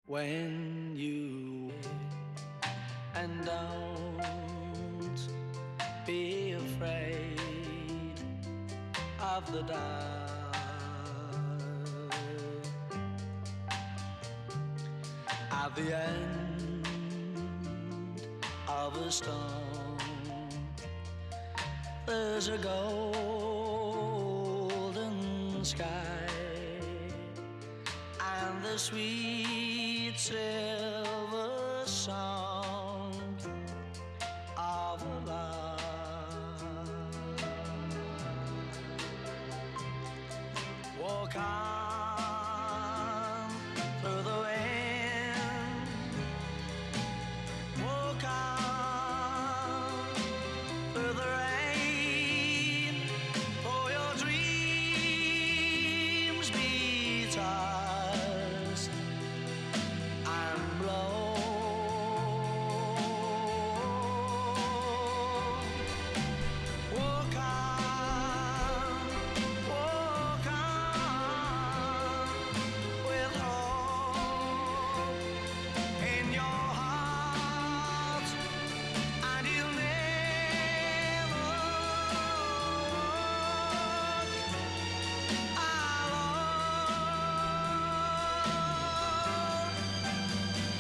When you and don't be afraid of the dark. At the end of a storm, there's a golden sky and the sweet silver song of love. Walk on through the wind, walk on through the rain, for your dreams be tossed and blown. Walk on with hope in your heart, and you'll never walk alone.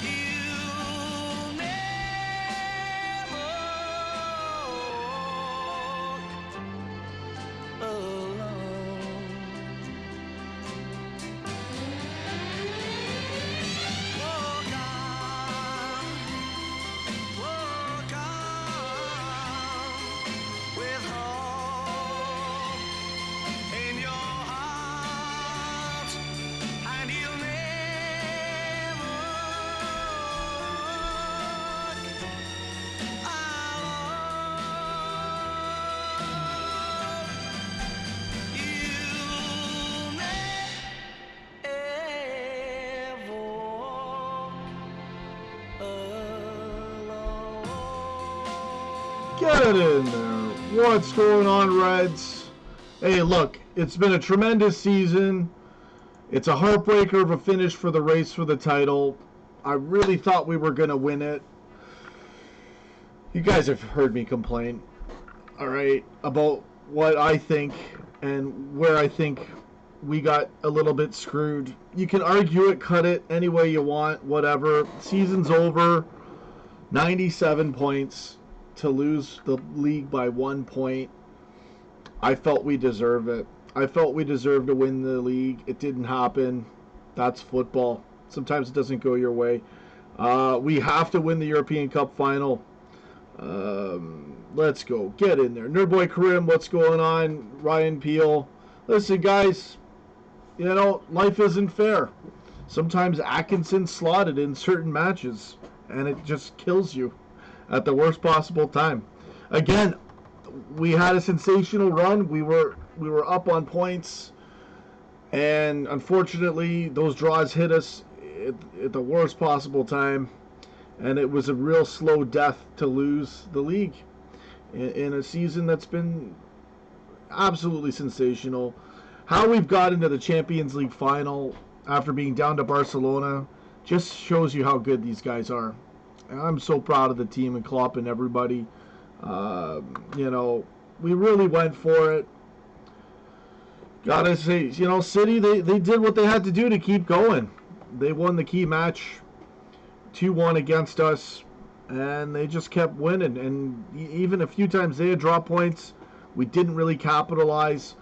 You'll never walk alone. Walk on with hope in your heart, and you'll never walk alone. You'll never walk alone. Get it in there. What's going on, Reds? Hey, look, it's been a tremendous season. It's a heartbreaker of a finish for the race for the title. I really thought we were going to win it. You guys have heard me complain, all right, about what I think and where I think we got a little bit screwed. You can argue it, cut it any way you want, whatever. Season's over. 97 points to lose the league by 1 point. I felt we deserve it. I felt we deserved to win the league. It didn't happen. That's football. Sometimes it doesn't go your way. We have to win the European Cup final. Let's go. Get in there. Nerdboy Karim, what's going on? Ryan Peel. Listen, guys, you know, life isn't fair. Sometimes Atkinson's slotted in certain matches, and it just kills you at the worst possible time. Again, we had a sensational run. We were up on points, and unfortunately, those draws hit us at the worst possible time, and it was a real slow death to lose the league in a season that's been absolutely sensational. How we've got into the Champions League final after being down to Barcelona just shows you how good these guys are. And I'm so proud of the team and Klopp and everybody. You know, we really went for it. Gotta say, you know, City, they did what they had to do to keep going. They won the key match 2-1 against us, and they just kept winning. And even a few times they had drop points, we didn't really capitalize.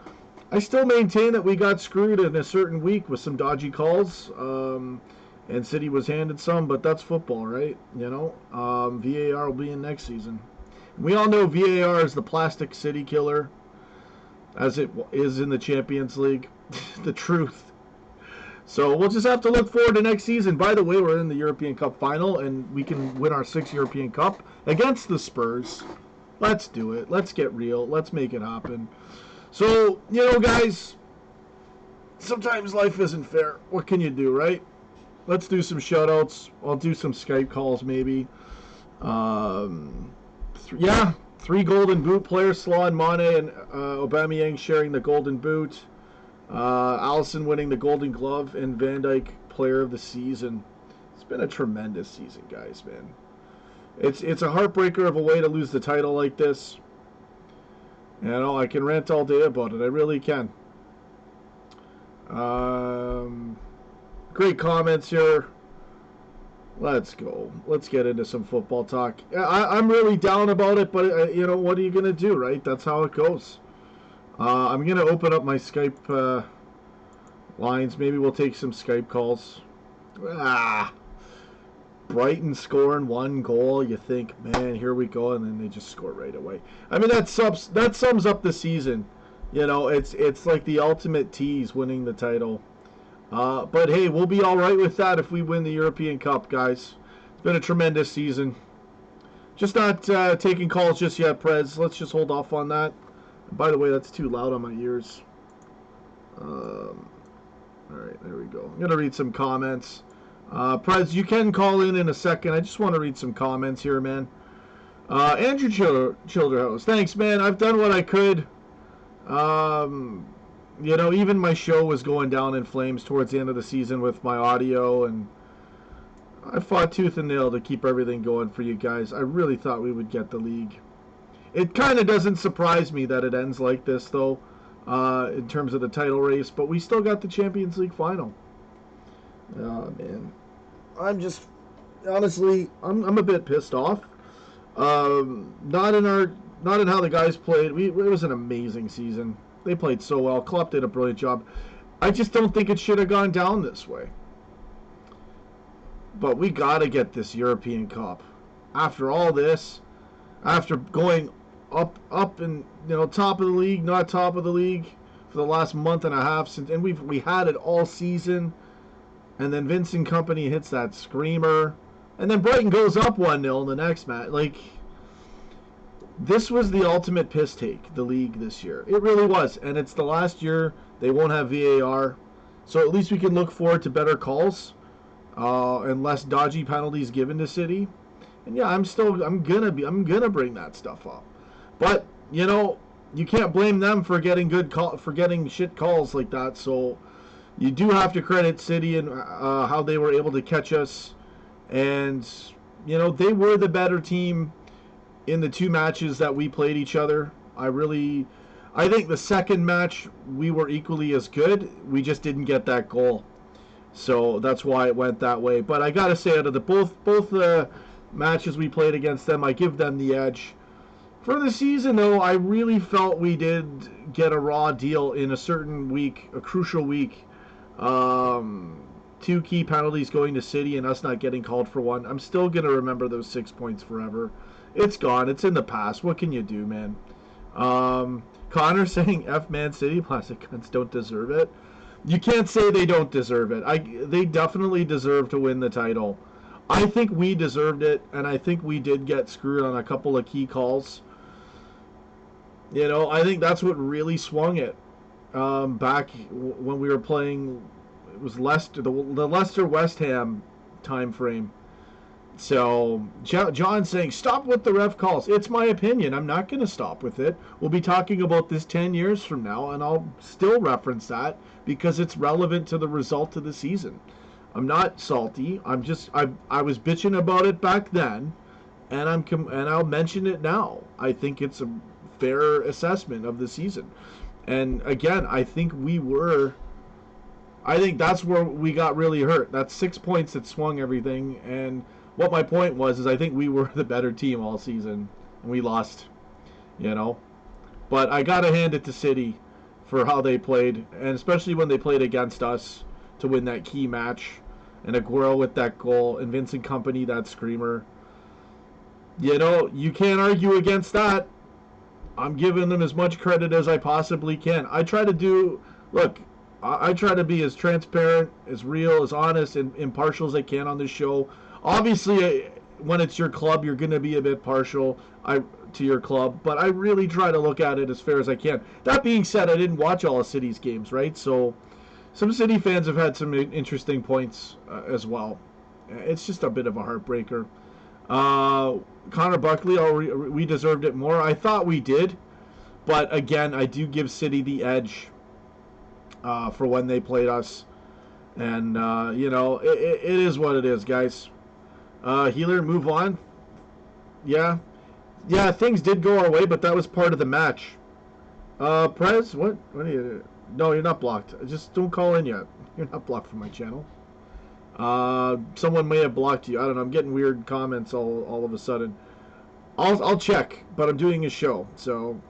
I still maintain that we got screwed in a certain week with some dodgy calls, and City was handed some, but that's football, right? You know, VAR will be in next season. We all know VAR is the plastic City killer, as it is in the Champions League. The truth. So we'll just have to look forward to next season. By the way, we're in the European Cup final, and we can win our 6th European Cup against the Spurs. Let's do it. Let's get real. Let's make it happen. So, you know, guys, sometimes life isn't fair. What can you do, right? Let's do some shout-outs. I'll do some Skype calls, maybe. Yeah, 3 Golden Boot players, Salah, Mane, and Aubameyang sharing the Golden Boot. Alisson winning the Golden Glove, and Van Dijk Player of the Season. It's been a tremendous season, guys, man. It's a heartbreaker of a way to lose the title like this. You know, I can rant all day about it. I really can. Great comments here. Let's go. Let's get into some football talk. I'm really down about it, but you know, what are you gonna do, right? That's how it goes. I'm gonna open up my Skype lines. Maybe we'll take some Skype calls. Brighton scoring 1 goal. You think, man, here we go, and then they just score right away. I mean, that sums up the season. You know, it's like the ultimate tease, winning the title. But hey, we'll be all right with that if we win the European Cup, guys. It's been a tremendous season. Just not taking calls just yet, Prez. Let's just hold off on that. And by the way, that's too loud on my ears. All right, there we go. I'm going to read some comments. Prez, you can call in a second. I just want to read some comments here, man. Andrew Childerhouse, thanks, man. I've done what I could. You know, even my show was going down in flames towards the end of the season with my audio, and I fought tooth and nail to keep everything going for you guys. I really thought we would get the league. It kind of doesn't surprise me that it ends like this, though, in terms of the title race, but we still got the Champions League final. Oh, man. I'm just, honestly, I'm a bit pissed off. Not in how the guys played. It was an amazing season. They played so well. Klopp did a brilliant job. I just don't think it should have gone down this way. But we got to get this European Cup. After all this, after going up and, you know, top of the league, not top of the league for the last month and a half since, and we had it all season. And then Vincent Kompany hits that screamer. And then Brighton goes up 1-0 in the next match. Like, this was the ultimate piss take, the league this year. It really was. And it's the last year they won't have VAR. So at least we can look forward to better calls and less dodgy penalties given to City. And yeah, I'm gonna bring that stuff up. But, you know, you can't blame them for getting shit calls like that. So you do have to credit City and how they were able to catch us. And, you know, they were the better team in the 2 matches that we played each other. I think the second match we were equally as good. We just didn't get that goal. So that's why it went that way. But I got to say, out of the both the matches we played against them, I give them the edge. For the season, though, I really felt we did get a raw deal in a certain week, a crucial week. 2 key penalties going to City and us not getting called for one. I'm still going to remember those 6 points forever. It's gone. It's in the past. What can you do, man? Connor saying F Man City, plastic cunts don't deserve it. You can't say they don't deserve it. They definitely deserve to win the title. I think we deserved it, and I think we did get screwed on a couple of key calls. You know, I think that's what really swung it. Back when we were playing, it was Leicester, the Leicester-West Ham time frame. So, John saying, stop with the ref calls. It's my opinion. I'm not going to stop with it. We'll be talking about this 10 years from now, and I'll still reference that because it's relevant to the result of the season. I'm not salty. I was bitching about it back then, and I'll mention it now. I think it's a fair assessment of the season. And again, I think that's where we got really hurt. That's 6 points that swung everything. And what my point was I think we were the better team all season, and we lost, you know. But I got to hand it to City for how they played, and especially when they played against us to win that key match. And Aguero with that goal, and Vincent Kompany, that screamer. You know, you can't argue against that. I'm giving them as much credit as I possibly can. I try to be as transparent, as real, as honest, and impartial as I can on this show. Obviously, when it's your club, you're going to be a bit partial to your club, but I really try to look at it as fair as I can. That being said, I didn't watch all of City's games, right? So some City fans have had some interesting points as well. It's just a bit of a heartbreaker. Connor Buckley, we deserved it more. I thought we did, but again, I do give City the edge for when they played us. And, it is what it is, guys. Healer, move on. Yeah. Yeah, things did go our way, but that was part of the match. Prez, what are you... No, you're not blocked. Just don't call in yet. You're not blocked from my channel. Someone may have blocked you. I don't know. I'm getting weird comments all of a sudden. I'll check, but I'm doing a show, so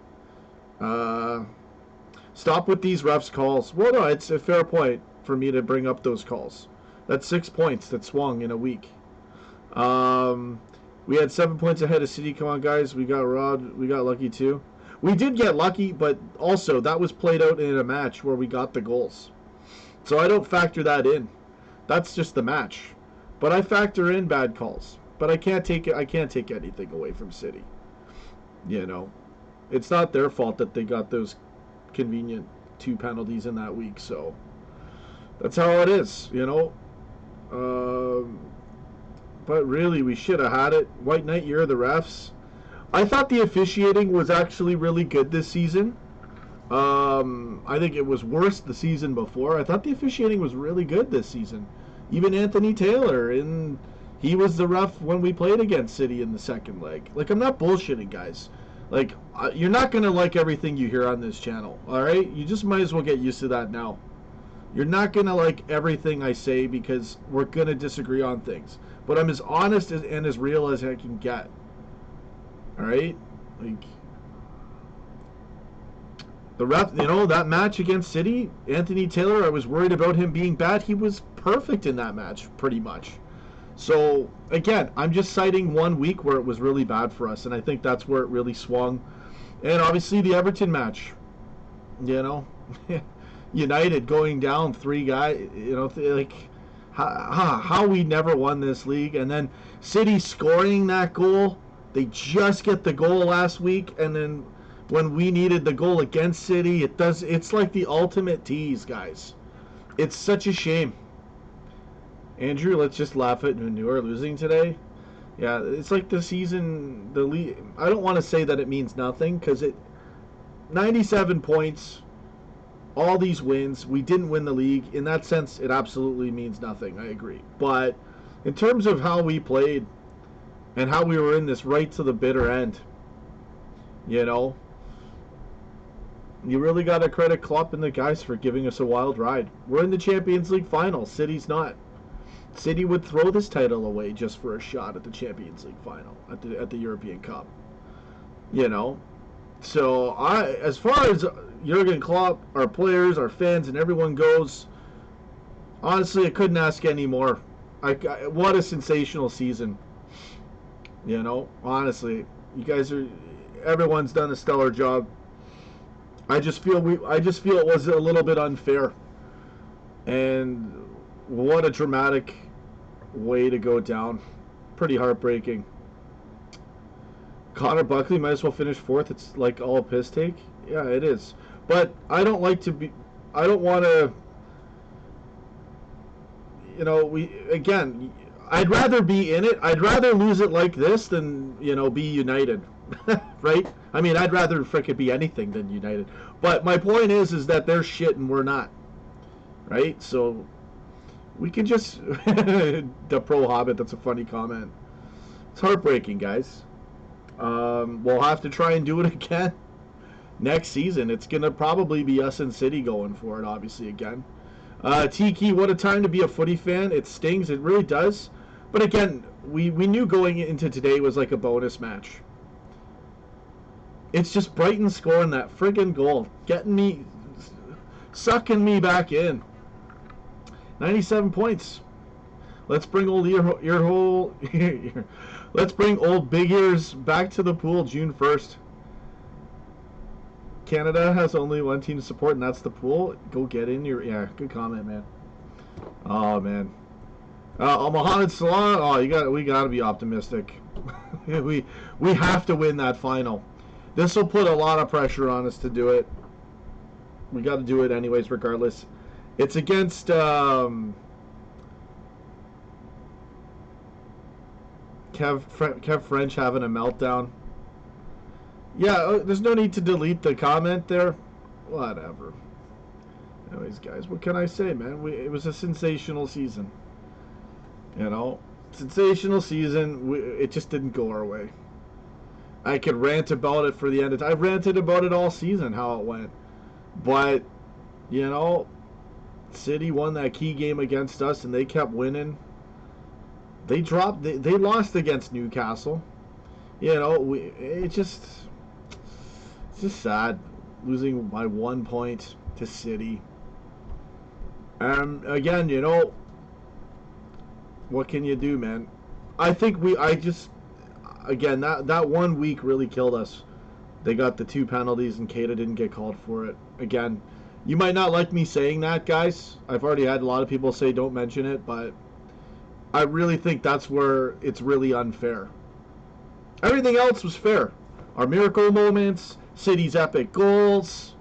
stop with these refs calls. Well, no, it's a fair point for me to bring up those calls. That's 6 points that swung in a week. We had 7 points ahead of City. Come on, guys. We got robbed. We got lucky too. We did get lucky, but also that was played out in a match where we got the goals. So I don't factor that in. That's just the match. But I factor in bad calls. But I can't take anything away from City. It's not their fault that they got those convenient 2 penalties in that week. So that's how it is, But really, we should have had it. White Knight, you're the refs. I thought the officiating was actually really good this season. I think it was worse the season before. I thought the officiating was really good this season. Even Anthony Taylor, and he was the ref when we played against City in the second leg. Like, I'm not bullshitting, guys. Like, you're not going to like everything you hear on this channel, alright? You just might as well get used to that now. You're not going to like everything I say because we're going to disagree on things. But I'm as honest and as real as I can get. Alright? Like, the ref, that match against City, Anthony Taylor, I was worried about him being bad. He was perfect in that match, pretty much. So, again, I'm just citing 1 week where it was really bad for us, and I think that's where it really swung. And obviously the Everton match, United going down 3 guys, how we never won this league. And then City scoring that goal. They just get the goal last week, and then when we needed the goal against City, it's like the ultimate tease, guys. It's such a shame. Andrew, let's just laugh at Manure losing today. Yeah, it's like the season, the league. I don't want to say that it means nothing, because 97 points, all these wins, we didn't win the league. In that sense, it absolutely means nothing. I agree. But in terms of how we played and how we were in this right to the bitter end, you really got to credit Klopp and the guys for giving us a wild ride. We're in the Champions League final. City's not. City would throw this title away just for a shot at the Champions League final, at the European Cup. So as far as Jurgen Klopp, our players, our fans, and everyone goes, honestly, I couldn't ask any more. What a sensational season. Honestly, everyone's done a stellar job. I just feel it was a little bit unfair, and what a dramatic way to go down. Pretty heartbreaking. Connor Buckley might as well finish 4th. It's like all a piss take. Yeah, it is. But I don't want to. I'd rather be in it. I'd rather lose it like this than be United. Right? I mean, I'd rather frickin' be anything than United. But my point is that they're shit and we're not. Right? So we can just the Pro Hobbit. That's a funny comment. It's heartbreaking, guys. We'll have to try and do it again next season. It's gonna probably be us and City going for it, obviously, again. Tiki, what a time to be a footy fan. It stings. It really does. But again, we knew going into today was like a bonus match. It's just Brighton scoring that friggin' goal, sucking me back in. 97 points. Let's bring old let's bring old Big Ears back to the pool June 1st. Canada has only one team to support, and that's the pool. Go get in your... Yeah, good comment, man. Oh, man. Mohamed Salah. Oh, we gotta be optimistic. we have to win that final. This will put a lot of pressure on us to do it. We got to do it anyways, regardless. It's against Kev French having a meltdown. Yeah, there's no need to delete the comment there. Whatever. Anyways, guys, what can I say, man? It was a sensational season. You know, sensational season. It just didn't go our way. I could rant about it for the end of time. I've ranted about it all season, how it went. But, you know, City won that key game against us, and they kept winning. They lost against Newcastle. You know, it's just sad losing by 1 point to City. And again, you know, what can you do, man? Again, that 1 week really killed us. They got the 2 penalties and Keita didn't get called for it. Again, you might not like me saying that, guys. I've already had a lot of people say don't mention it, but I really think that's where it's really unfair. Everything else was fair. Our miracle moments, City's epic goals,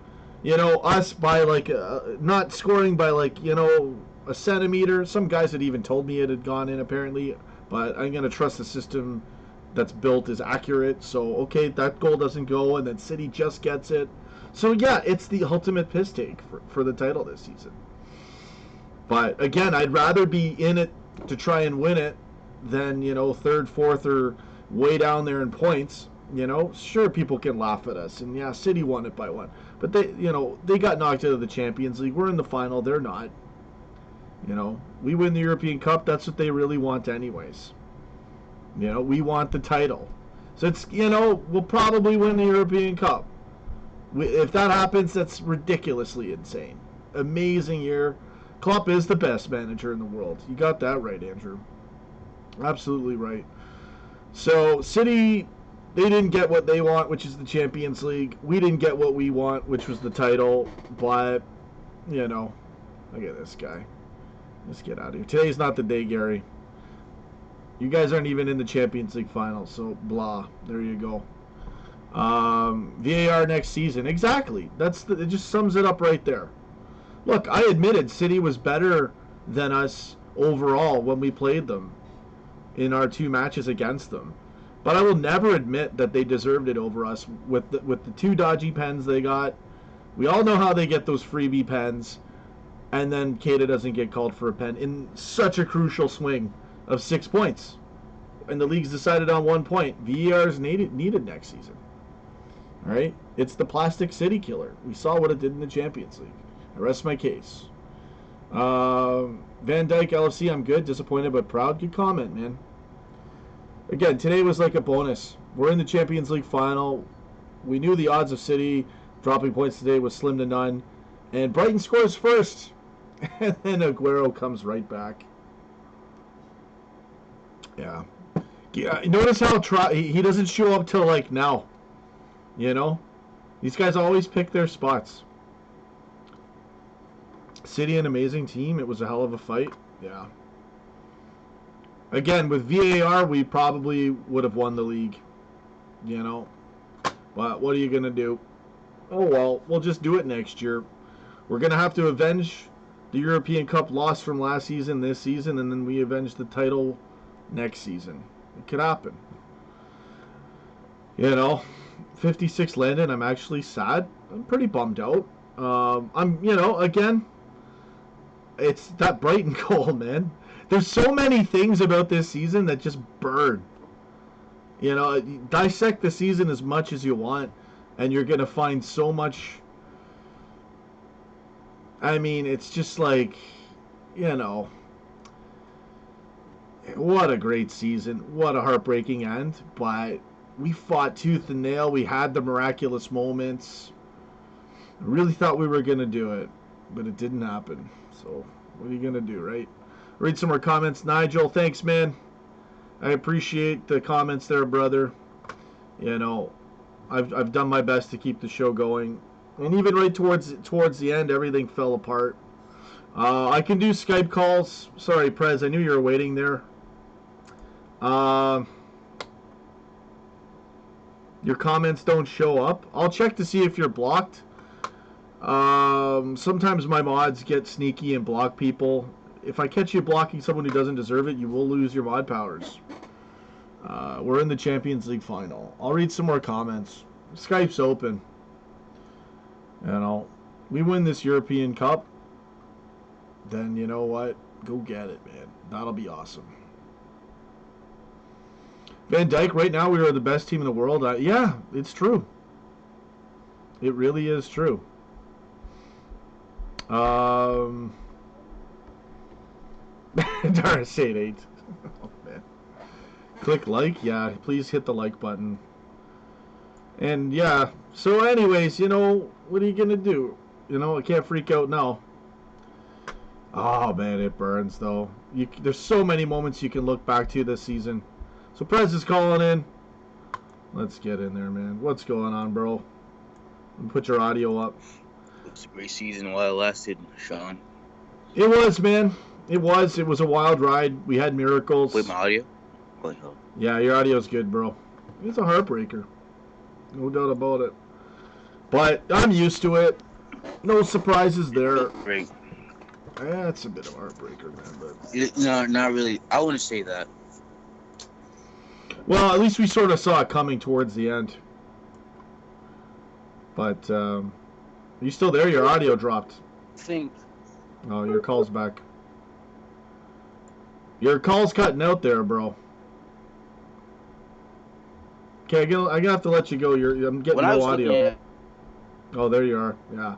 you know, us by like not scoring by like, you know, a centimeter. Some guys had even told me it had gone in apparently, but I'm going to trust the system that's built is accurate. So, okay, that goal doesn't go, and then City just gets it. So, yeah, it's the ultimate piss take for the title this season. But, again, I'd rather be in it to try and win it than, you know, third, fourth, or way down there in points. You know, sure, people can laugh at us. And, yeah, City won it by 1. But, they got knocked out of the Champions League. We're in the final. They're not. You know, we win the European Cup. That's what they really want anyways. You know, we want the title. So it's, you know, we'll probably win the European Cup. If that happens, that's ridiculously insane. Amazing year. Klopp is the best manager in the world. You got that right, Andrew. Absolutely right. So, City, they didn't get what they want, which is the Champions League. We didn't get what we want, which was the title. But, you know, look at this guy. Let's get out of here. Today's not the day, Gary. You guys aren't even in the Champions League final, so blah. There you go. VAR next season. Exactly. It just sums it up right there. Look, I admitted City was better than us overall when we played them in our 2 matches against them. But I will never admit that they deserved it over us with the 2 dodgy pens they got. We all know how they get those freebie pens. And then Keita doesn't get called for a pen in such a crucial swing of 6 points. And the league's decided on 1 point. VAR is needed next season. All right? It's the plastic city killer. We saw what it did in the Champions League. I rest my case. Van Dyke, LFC, I'm good. Disappointed but proud. Good comment, man. Again, today was like a bonus. We're in the Champions League final. We knew the odds of City dropping points today was slim to none. And Brighton scores first. And then Aguero comes right back. Yeah. Notice how he doesn't show up till like now. You know? These guys always pick their spots. City, an amazing team. It was a hell of a fight. Yeah. Again, with VAR, we probably would have won the league. You know? But what are you going to do? Oh, well, we'll just do it next year. We're going to have to avenge the European Cup loss from last season, this season, and then we avenge the title next season. It could happen. You know, 56 landed. I'm actually sad. I'm pretty bummed out. Again, it's that Brighton goal, man. There's so many things about this season that just burn. You know, dissect the season as much as you want, and you're going to find so much. I mean, it's just like, you know, what a great season. What a heartbreaking end. But we fought tooth and nail. We had the miraculous moments. I really thought we were going to do it, but it didn't happen. So, what are you going to do, right? Read some more comments. Nigel, thanks, man. I appreciate the comments there, brother. You know, I've done my best to keep the show going. And even right towards the end, everything fell apart. I can do Skype calls. Sorry, Prez, I knew you were waiting there. Your comments don't show up. I'll check to see if you're blocked. Sometimes my mods get sneaky and block people. If I catch you blocking someone who doesn't deserve it, you will lose your mod powers. We're in the Champions League final. I'll read some more comments. Skype's open. You know, we win this European Cup. then you know what? Go get it, man. That'll be awesome. Van Dijk, right now we are the best team in the world. Yeah, it's true. It really is true. Dara St. 8. Oh, man. Click like. Yeah, please hit the like button. And yeah, so anyways, you know, what are you going to do? You know, I can't freak out now. Oh, man, it burns, though. There's so many moments you can look back to this season. So Prez is calling in. Let's get in there, man. What's going on, bro? Put your audio up. It was a great season while it lasted, Sean. It was, man. It was. It was a wild ride. We had miracles. Wait, my audio? Wait, oh. Yeah, your audio's good, bro. It's a heartbreaker. No doubt about it. But I'm used to it. No surprises there. Great. Yeah, it's a bit of a heartbreaker, man. But No, not really. I wouldn't say that. well, at least we sort of saw it coming towards the end. But are you still there? Your audio dropped. I think. Oh, your call's back. Your call's cutting out there, bro. Okay, I'm gonna have to let you go. I'm getting When I no was audio. looking at, Oh, there you are. Yeah.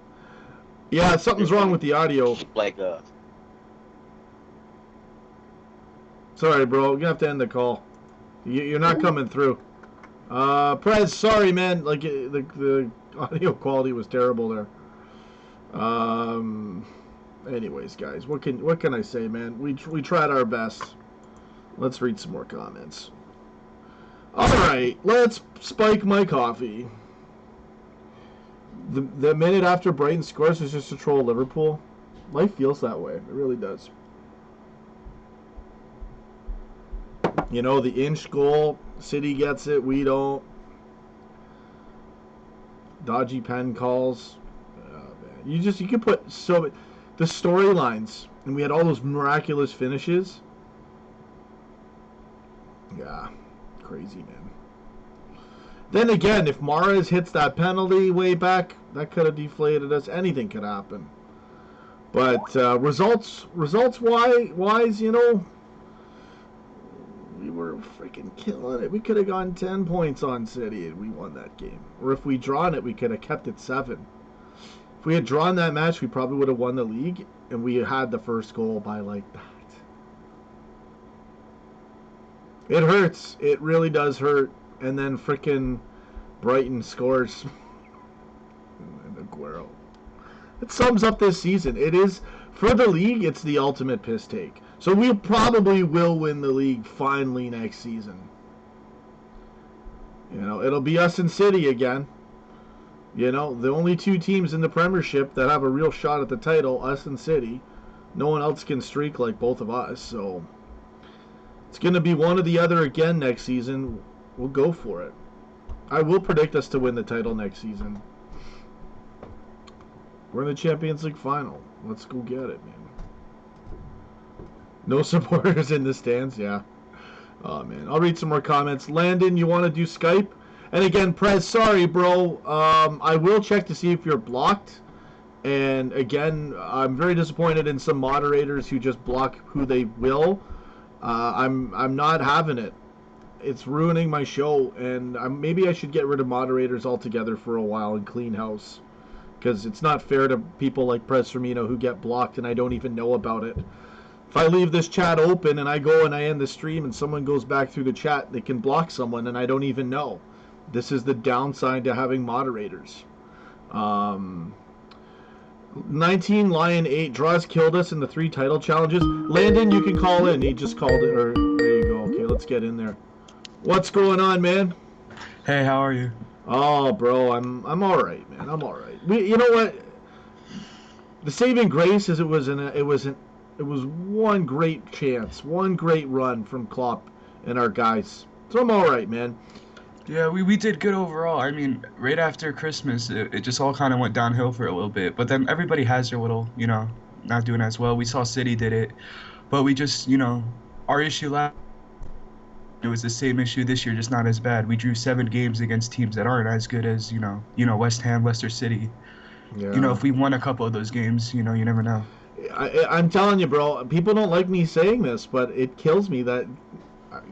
Yeah, something's wrong with the audio. like Sorry, bro. You're gonna have to end the call. You're not coming through. Prez, sorry, man. Like the audio quality was terrible there. Anyways, guys, what can I say, man? We tried our best. Let's read some more comments. All right, let's spike my coffee. The minute after Brighton scores is just to troll Liverpool. Life feels that way. It really does. You know, the inch goal, City gets it, we don't. Dodgy pen calls. Man. You could put so the storylines, and we had all those miraculous finishes. Yeah, crazy, man. Then again, if Mahrez hits that penalty way back, that could have deflated us. Anything could happen. But results wise, you know, we were freaking killing it. We could have gone 10 points on City and we won that game. Or if we drawn it, we could have kept it 7. If we had drawn that match, we probably would have won the league, and we had the first goal by like that. It hurts. It really does hurt. And then frickin' Brighton scores. And Aguero. It sums up this season. It is, for the league, it's the ultimate piss take. So we probably will win the league finally next season. You know, it'll be us and City again. You know, the only two teams in the Premiership that have a real shot at the title, us and City. No one else can streak like both of us, so it's going to be one or the other again next season. We'll go for it. I will predict us to win the title next season. We're in the Champions League final. Let's go get it, man. No supporters in the stands? Yeah. Oh, man. I'll read some more comments. Landon, you want to do Skype? And again, Prez, sorry, bro. I will check to see if you're blocked. And again, I'm very disappointed in some moderators who just block who they will. I'm not having it. It's ruining my show, and maybe I should get rid of moderators altogether for a while and clean house, because it's not fair to people like Prez Firmino who get blocked and I don't even know about it. If I leave this chat open and I go and I end the stream and someone goes back through the chat, they can block someone and I don't even know. This is the downside to having moderators. 19 Lion 8 draws killed us in the 3 title challenges. Landon, you can call in. He just called it. Or there you go. Okay, let's get in there. What's going on, man? Hey, how are you? Oh, bro, I'm all right, man. I'm all right. You know what? The saving grace is it was one great chance, one great run from Klopp and our guys. So I'm all right, man. Yeah, we did good overall. I mean, right after Christmas, it just all kind of went downhill for a little bit. But then everybody has their little, not doing as well. We saw City did it. But we just, our issue last it was the same issue this year, just not as bad. We drew 7 games against teams that aren't as good as, West Ham, Leicester City. Yeah. If we won a couple of those games, you never know. I'm telling you, bro. People don't like me saying this, but it kills me that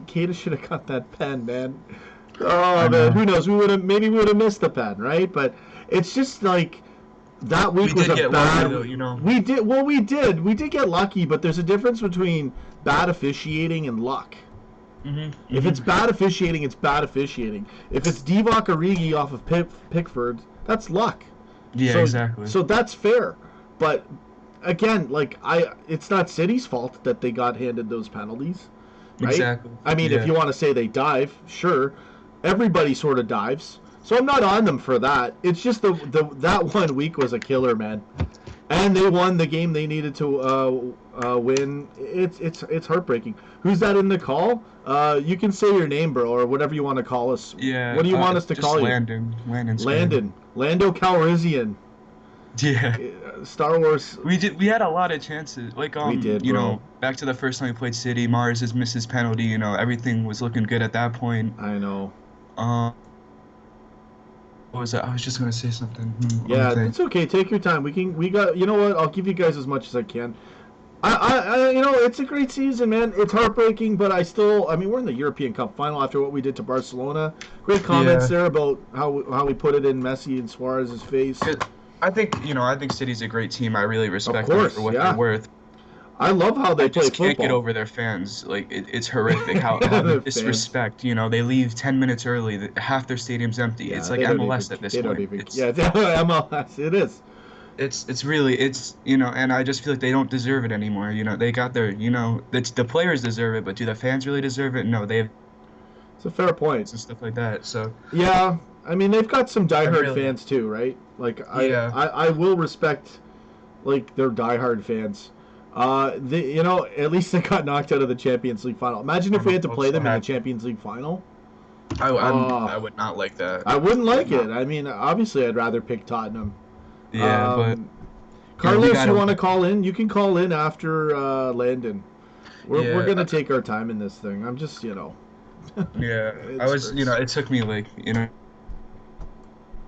Kata should have got that pen, man. I Oh man, know. who knows? We would have missed the pen, right? But it's just like that We week was did a get lucky bad. though, you know. We did well. We did get lucky, but there's a difference between bad officiating and luck. Mhm. If it's Mhm. bad officiating, it's bad officiating. If it's Divock Origi off of Pickford, that's luck. Yeah, So exactly. so that's fair. But again, like it's not City's fault that they got handed those penalties, right? Exactly. I mean, if Yeah. you want to say they dive, sure, everybody sort of dives. So I'm not on them for that. It's just the that 1 week was a killer, man. And they won the game they needed to win. It's heartbreaking. Who's that in the call? You can say your name, bro, or whatever you want to call us. Yeah. What do you want us to Just call you? Landon. Landon's good. Landon. Lando Calrissian. Yeah. Star Wars. We had a lot of chances. Like We did, you bro. know, back to the first time we played City, Mars has missed his penalty, you know, everything was looking good at that point. I know. What was that? I was just gonna say something. Let me Yeah, think. it's okay. Take your time. We got. You know what? I'll give you guys as much as I can. You know, it's a great season, man. It's heartbreaking, but I mean, we're in the European Cup final after what we did to Barcelona. Great comments Yeah. there about how we put it in Messi and Suarez's face. I think, you know, I think City's a great team. I really respect them course, for what yeah. they're worth. I love how they I play just can't football. get over their fans. Like it's horrific how the Their fans. disrespect. You know, they leave 10 minutes early. Half their stadium's empty. Yeah, it's like they don't MLS even- at this they point. don't even. It's, Yeah, MLS. It is. it's really you know, and I just feel like they don't deserve it anymore. You know, they got their, you know, the players deserve it, but do the fans really deserve it? No, they have It's a fair point. and stuff like that. So Yeah, I mean they've got some diehard really- fans too, right? Like Yeah. I will respect like their diehard fans. You know, at least they got knocked out of the Champions League final. Imagine if we had to play them in the Champions League final. I would not like that. I wouldn't like it. I mean, obviously, I'd rather pick Tottenham. Yeah, but Carlos, gotta- you want to call in? You can call in after Landon. We're Yeah. gonna take our time in this thing. I'm just, you know. yeah, It I was, you know, hurts. it took me like, you know,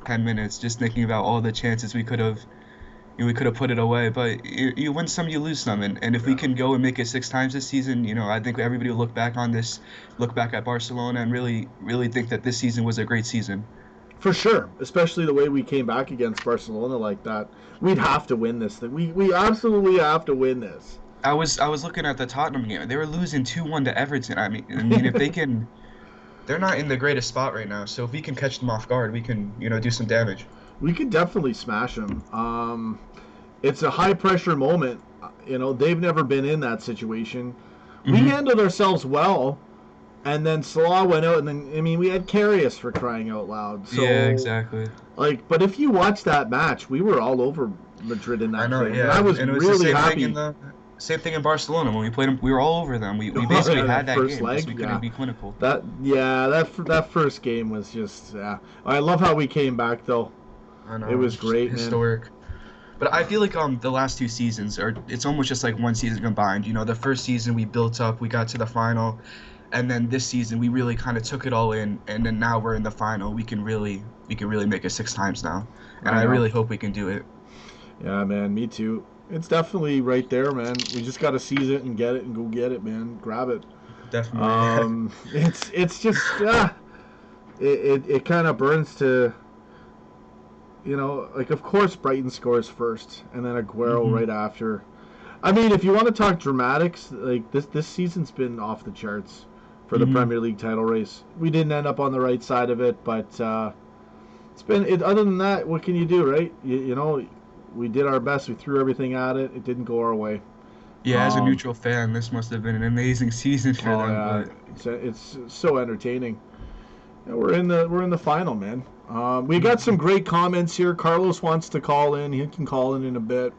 10 minutes just thinking about all the chances we could have put it away, but you win some, you lose some, and if we can go and make it 6 times this season, you know, I think everybody will look back at Barcelona and really think that this season was a great season. For sure, especially the way we came back against Barcelona like that. We'd have to win this thing. We absolutely have to win this. I was looking at the Tottenham game. They were losing 2-1 to Everton. I mean, if they can, they're not in the greatest spot right now. So if we can catch them off guard, we can, you know, do some damage. We could definitely smash them. It's a high pressure moment. You know, they've never been in that situation. We Mhm. handled ourselves well, and then Salah went out, and then I mean we had Karius for crying out loud. So, Yeah, exactly. Like, but if you watch that match, we were all over Madrid in that I know. thing. Yeah, And I was and it was really the same happy. thing in the same thing in Barcelona when we played them. We were all over them. We basically Yeah, had that first game because leg, we couldn't yeah. be clinical. That first game was just I love how we came back though. I know, It was it's great, man. historic. But I feel like the last 2 seasons it's almost just like one season combined. You know, the first season we built up, we got to the final, and then this season we really kind of took it all in, and then now we're in the final. We can really make it 6 times now, and I I know. really hope we can do it. Yeah, man, me too. It's definitely right there, man. We just got to seize it and get it and go get it, man. Grab it. Definitely. It's just it kind of burns to, you know, like of course Brighton scores first and then Aguero Mhm. right after. I mean, if you want to talk dramatics, like this season's been off the charts for the Mhm. Premier League title race. We didn't end up on the right side of it, but it's been it. Other than that, what can you do, right? You know, we did our best. We threw everything at it. It didn't go our way. Yeah, as a Um, neutral fan, this must have been an amazing season for Oh them. yeah, But it's so entertaining. Yeah, we're in the final, man. We got some great comments here. Carlos wants to call in. He can call in a bit.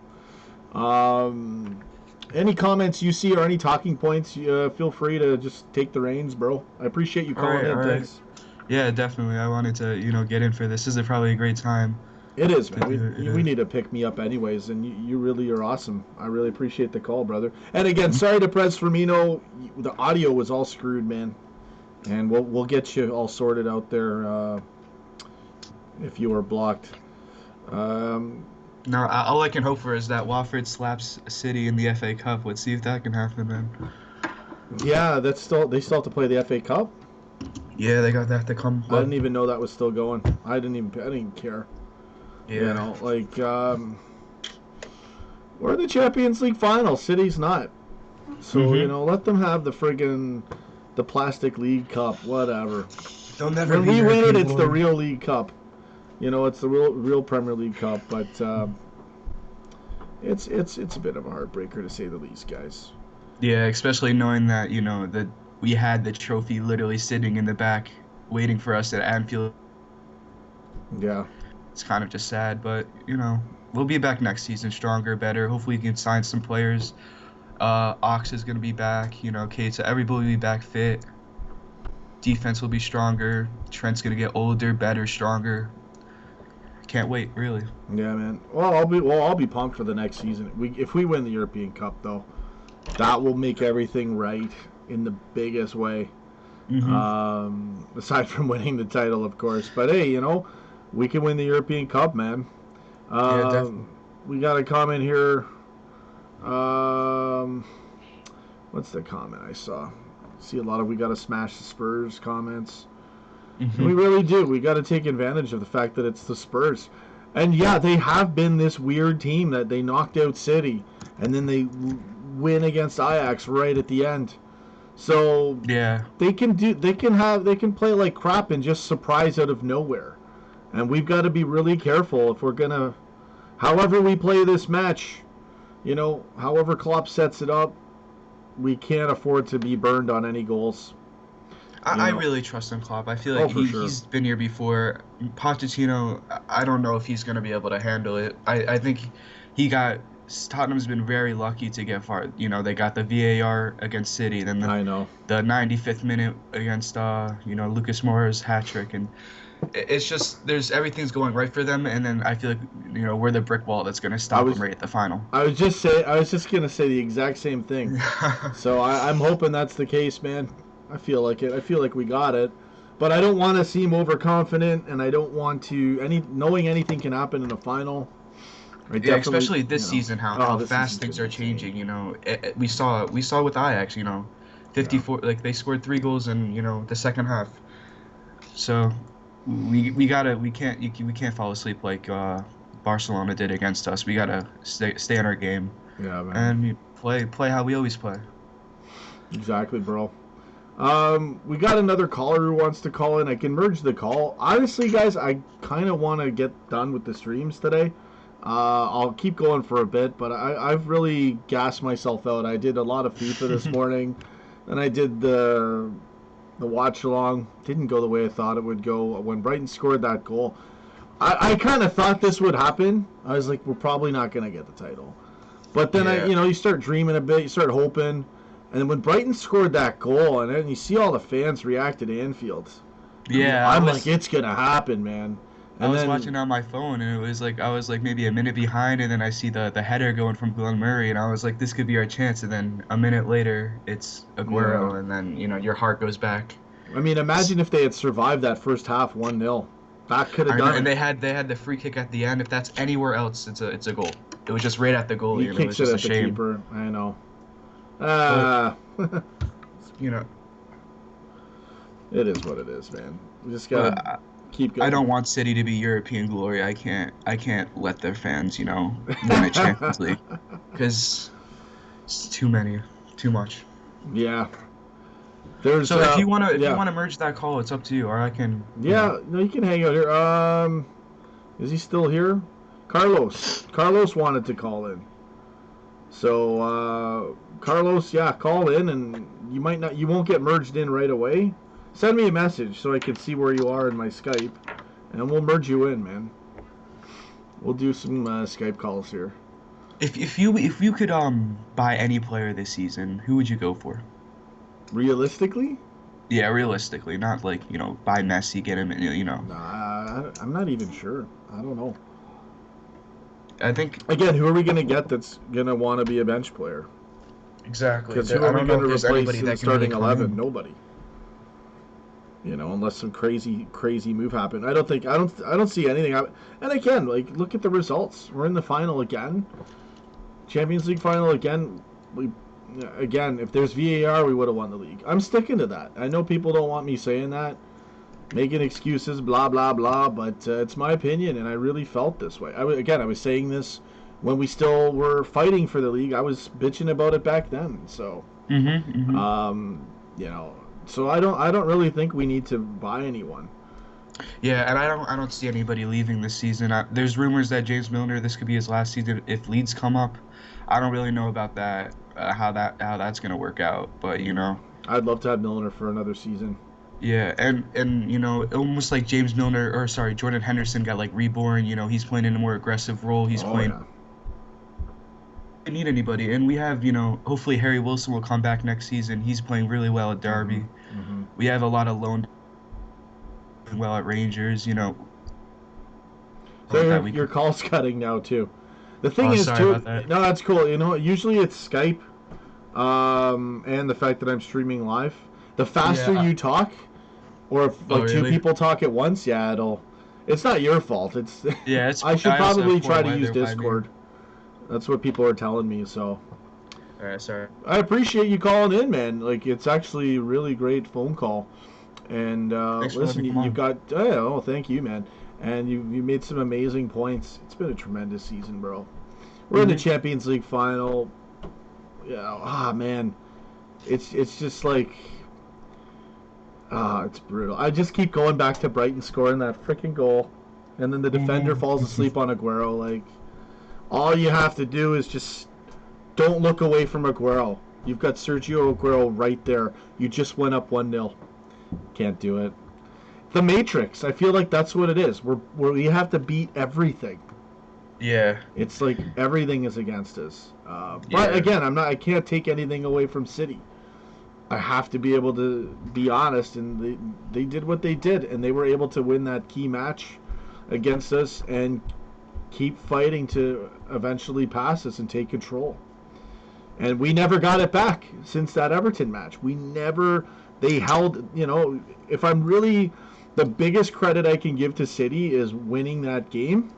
Any comments you see or any talking points, feel free to just take the reins, bro. I appreciate you calling in. all right. Thanks. yeah, definitely. I wanted to, you know, get in for this. This is probably a great time. It is, man. It We is. need to pick me up anyways, and you really are awesome. I really appreciate the call, brother. And again, sorry to Prez Firmino. The audio was all screwed, man. And we'll get you all sorted out there if you were blocked. No, all I can hope for is that Watford slaps City in the FA Cup. Let's see if that can happen, man. Yeah, they still have to play the FA Cup. Yeah, they got that to come. I didn't even know that was still going. I didn't care. Yeah. You know, like we're in the Champions League final. City's not. So you know, let them have the plastic league cup, whatever. They'll never When be we win it, European it's the glory. real league cup. You know, it's the real Premier League cup. But it's a bit of a heartbreaker to say the least, guys. Yeah, especially knowing that, that we had the trophy literally sitting in the back waiting for us at Anfield. Yeah. It's kind of just sad, but, we'll be back next season stronger, better. Hopefully we can sign some players. Ox is going to be back, Keita, everybody will be back fit. Defense will be stronger. Trent's going to get older, better, stronger. Can't wait, really. Yeah, man. Well, I'll be pumped for the next season. If we win the European Cup, though, that will make everything right in the biggest way. Mm-hmm. Aside from winning the title, of course. But hey, we can win the European Cup, man. Yeah, definitely. We got a comment here. What's the comment I saw? See a lot of we got to smash the Spurs comments. Mm-hmm. We really do. We got to take advantage of the fact that it's the Spurs. And yeah, they have been this weird team that they knocked out City and then they win against Ajax right at the end. So Yeah. they can play like crap and just surprise out of nowhere. And we've got to be really careful if we're going to however we play this match, however Klopp sets it up, we can't afford to be burned on any goals. I really trust in Klopp. I feel like he's been here before. Pochettino, I don't know if he's going to be able to handle it. I think Tottenham's been very lucky to get far. They got the VAR against City, then the 95th minute against Lucas Moura's hat trick, and it's just everything's going right for them, and then I feel like we're the brick wall that's going to stop them right at the final. I was just going to say the exact same thing. So I'm hoping that's the case, man. I feel like it. I feel like we got it, but I don't want to seem overconfident, and I don't want to knowing anything can happen in a final. Yeah, especially this season, how fast things are changing. We saw with Ajax. 54. Like they scored 3 goals in the second half. So we can't fall asleep like Barcelona did against us. We gotta stay on our game. Yeah, man. And play how we always play. Exactly, bro. We got another caller who wants to call in. I can merge the call. Honestly, guys, I kind of want to get done with the streams today. I'll keep going for a bit, but I've really gassed myself out. I did a lot of FIFA this morning, and I did the watch along. Didn't go the way I thought it would go. When Brighton scored that goal, I kind of thought this would happen. I was like, we're probably not going to get the title. But then, you start dreaming a bit. You start hoping. And then when Brighton scored that goal, and then you see all the fans react at Anfield. Yeah, I'm like, it's going to happen, man. And I was watching on my phone, and I was like maybe a minute behind, and then I see the header going from Glenn Murray, and I was like, this could be our chance. And then a minute later, it's Aguero, and then your heart goes back. I mean, imagine if they had survived that first half 1-0. That could have done it. And they had the free kick at the end. If that's anywhere else, it's a goal. It was just right at the goalie. He kicks it at the keeper. I know. It is what it is, man. We just gotta keep going. I don't want City to be European glory. I can't let their fans, win a Champions League, because it's too much. Yeah. So if you wanna merge that call, it's up to you, or I can. Yeah, no, you can hang out here. Is he still here? Carlos wanted to call in. So Carlos, call in, and you won't get merged in right away. Send me a message so I can see where you are in my Skype, and we'll merge you in, man. We'll do some Skype calls here. If you could buy any player this season, who would you go for? Realistically? Yeah, realistically, not like buy Messi, get him, Nah, I'm not even sure. I don't know. I think again, who are we gonna get that's gonna want to be a bench player? Exactly. Because who are we gonna replace in the starting 11? Nobody. unless some crazy move happened. I don't see anything. And again, like, look at the results. We're in the final again. Champions League final again. Again, if there's VAR, we would have won the league. I'm sticking to that. I know people don't want me saying that, making excuses, blah, blah, blah, but it's my opinion, and I really felt this way. I was saying this when we still were fighting for the league. I was bitching about it back then. So, so I don't really think we need to buy anyone. Yeah, and I don't see anybody leaving this season. There's rumors that James Milner, this could be his last season if Leeds come up. I don't really know about that, how that's gonna work out, but I'd love to have Milner for another season. Yeah, and almost like Jordan Henderson got like reborn. He's playing in a more aggressive role. He's playing. Yeah. We need anybody, and we have hopefully Harry Wilson will come back next season. He's playing really well at Derby. Mm-hmm. We have a lot of loan well at Rangers. So your call's cutting now too. The thing is sorry too. about that. No, that's cool. Usually it's Skype, and the fact that I'm streaming live. The faster you talk, or if two people talk at once, it's not your fault. It's I should probably try to use Discord. That's what people are telling me. So. All right, sorry. I appreciate you calling in, man. Like, it's actually a really great phone call. And listen, you've got. Oh, thank you, man. And you made some amazing points. It's been a tremendous season, bro. We're in the Champions League final. Yeah, man, it's just like, it's brutal. I just keep going back to Brighton scoring that freaking goal, and then the defender falls asleep on Aguero. Like, all you have to do is just don't look away from Aguero. You've got Sergio Aguero right there. You just went up 1-0. Can't do it. The Matrix. I feel like that's what it is. We have to beat everything. Yeah. It's like everything is against us. But again, I can't take anything away from City. I have to be able to be honest, and they did what they did, and they were able to win that key match against us and keep fighting to eventually pass us and take control. And we never got it back since that Everton match. They held, if I'm really, the biggest credit I can give to City is winning that game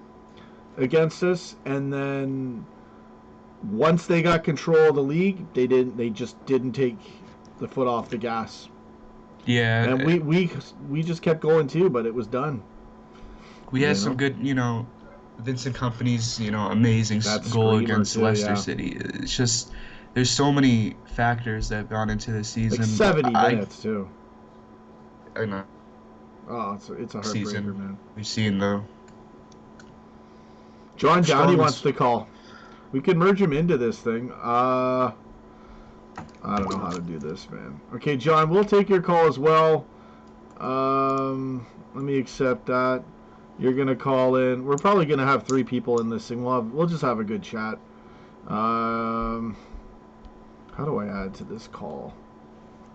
against us, and then once they got control of the league, they just didn't take the foot off the gas. Yeah. And we just kept going too, but it was done. We had some good, Vincent Kompany's, amazing goal against Leicester City. It's just, there's so many factors that have gone into this season. Like 70 minutes too. I know. Oh, it's a heartbreaker, man. We've seen though. John Downey wants to call. We could merge him into this thing. I don't know how to do this, man. Okay, John, we'll take your call as well. Let me accept that. You're gonna call in. We're probably gonna have 3 people in this thing. We'll just have a good chat. How do I add to this call?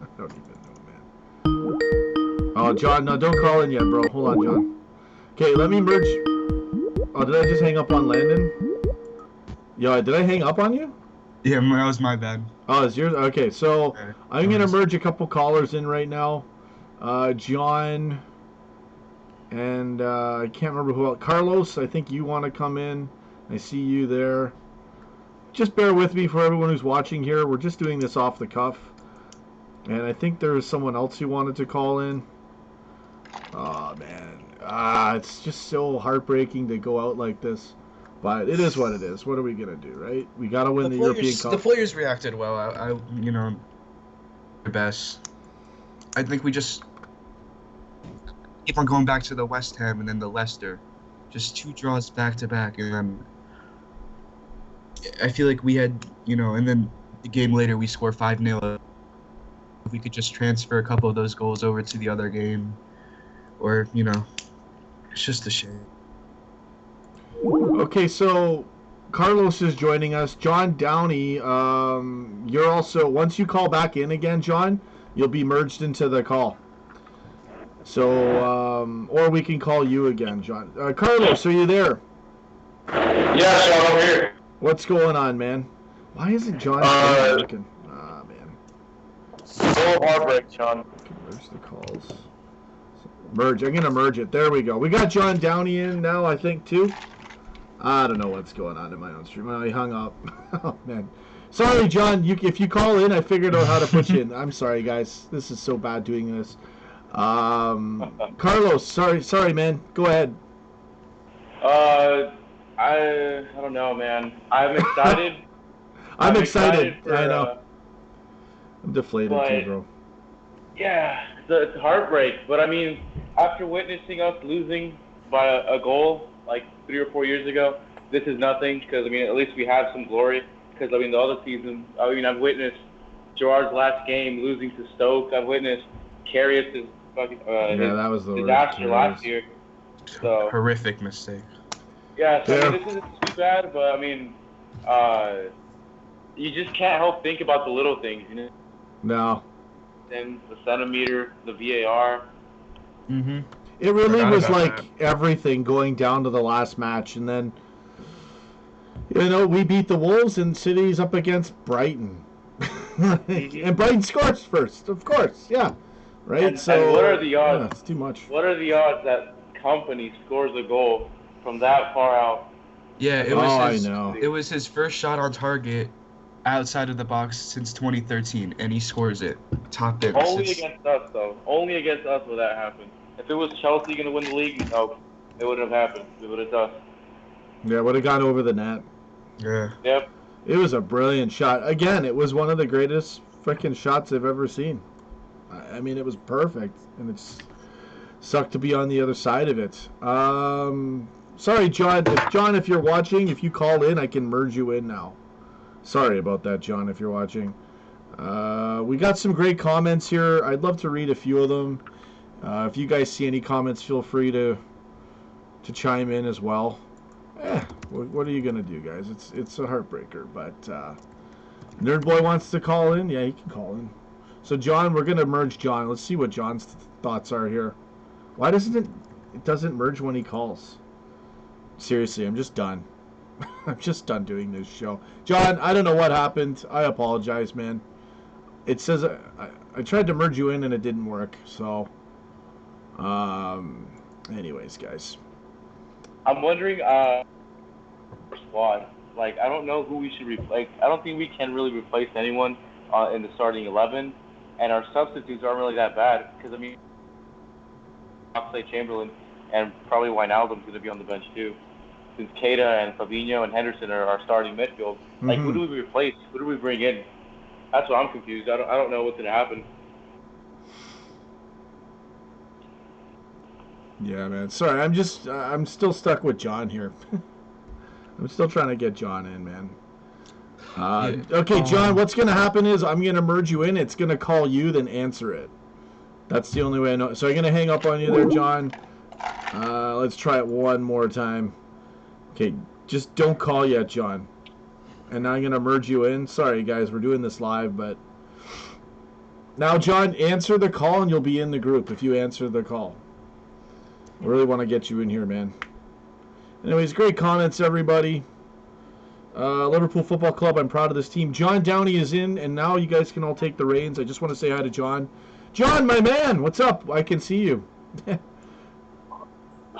I don't even know, man. Oh, John, no, don't call in yet, bro. Hold on, John. Okay, let me merge. Oh, did I just hang up on Landon? Yo, did I hang up on you? Yeah, that was my bad. Oh, it's yours? Okay, so I'm going to merge a couple callers in right now. John, and I can't remember who else. Carlos, I think you want to come in. I see you there. Just bear with me for everyone who's watching here. We're just doing this off the cuff. And I think there was someone else who wanted to call in. Oh, man. It's just so heartbreaking to go out like this. But it is what it is. What are we going to do, right? We got to win the European Cup. The players reacted well. I the best. I think we just keep on going back to the West Ham and then the Leicester. Just 2 draws back to back. And then I feel like we had, and then the game later we score 5-0. If we could just transfer a couple of those goals over to the other game. Or, it's just a shame. Okay, so Carlos is joining us. John Downey, you're also, once you call back in again, John, you'll be merged into the call. So, or we can call you again, John. Carlos, are you there? Yeah, Sean, I'm here. What's going on, man? Why isn't John working? Ah, man. So heartbreak, Sean. Where's the calls? Merge. I'm gonna merge it. There we go. We got John Downey in now, I think, too. I don't know what's going on in my own stream. I hung up. Oh man. Sorry, John. If you call in, I figured out how to put you in. I'm sorry, guys. This is so bad doing this. Carlos, sorry, man. Go ahead. I don't know, man. I'm excited. I'm excited. For, I know. I'm deflated too, bro. Yeah, it's heartbreak. But I mean, after witnessing us losing by a goal like 3 or 4 years ago, this is nothing. Because I mean, at least we have some glory. Because I mean, the other season, I've witnessed Gerard's last game losing to Stoke. I've witnessed Karius' fucking that was the disaster last year. So horrific mistake. Yeah, so I mean, this isn't too bad, but I mean, you just can't help think about the little things, you know. No. And the centimeter, the VAR. Mm-hmm. It really was like that. everything going down to the last match, and then, you know, we beat the Wolves, and City's up against Brighton, and Brighton scores first, of course, yeah, right. And, so and what are the odds? Yeah, it's too much. What are the odds that Company scores a goal from that far out? Yeah, it was. I know. It was his first shot on target outside of the box since 2013, and he scores it. Top bin. Only against us, though. Only against us will that happen. If it was Chelsea going to win the league, no, it wouldn't have happened. It would have us. Yeah, would have gone over the net. Yeah. Yep. It was a brilliant shot. Again, it was one of the greatest freaking shots I've ever seen. I mean, it was perfect, and it's sucked to be on the other side of it. Sorry, John. If you're watching, if you call in, I can merge you in now. Sorry about that, John, if you're watching. We got some great comments here. I'd love to read a few of them. If you guys see any comments, feel free to chime in as well. What are you gonna do, guys? It's a heartbreaker, but Nerd Boy wants to call in. Yeah, he can call in. So John, we're gonna merge John. Let's see what John's thoughts are here. Why doesn't it doesn't merge when he calls? Seriously, I'm just done. I'm just done doing this show. John, I don't know what happened. I apologize, man. It says I tried to merge you in and it didn't work. So, anyways, guys. I'm wondering, squad. Like, I don't know who we should replace. I don't think we can really replace anyone in the starting 11, and our substitutes aren't really that bad. Because I mean, Oxlade-Chamberlain and probably Wijnaldum's going to be on the bench too. Since Keita and Fabinho and Henderson are our starting midfield, like who do we replace? Who do we bring in? That's what I'm confused. I don't know what's gonna happen. Yeah, man. Sorry, I'm still stuck with John here. I'm still trying to get John in, man. Okay, John. What's gonna happen is I'm gonna merge you in. It's gonna call you, then answer it. That's the only way I know. So I'm gonna hang up on you there, John. Let's try it one more time. Okay, just don't call yet, John. And now I'm going to merge you in. Sorry, guys, we're doing this live, but... Now, John, answer the call and you'll be in the group if you answer the call. I really want to get you in here, man. Anyways, great comments, everybody. Liverpool Football Club, I'm proud of this team. John Downey is in, and now you guys can all take the reins. I just want to say hi to John. John, my man, what's up? I can see you.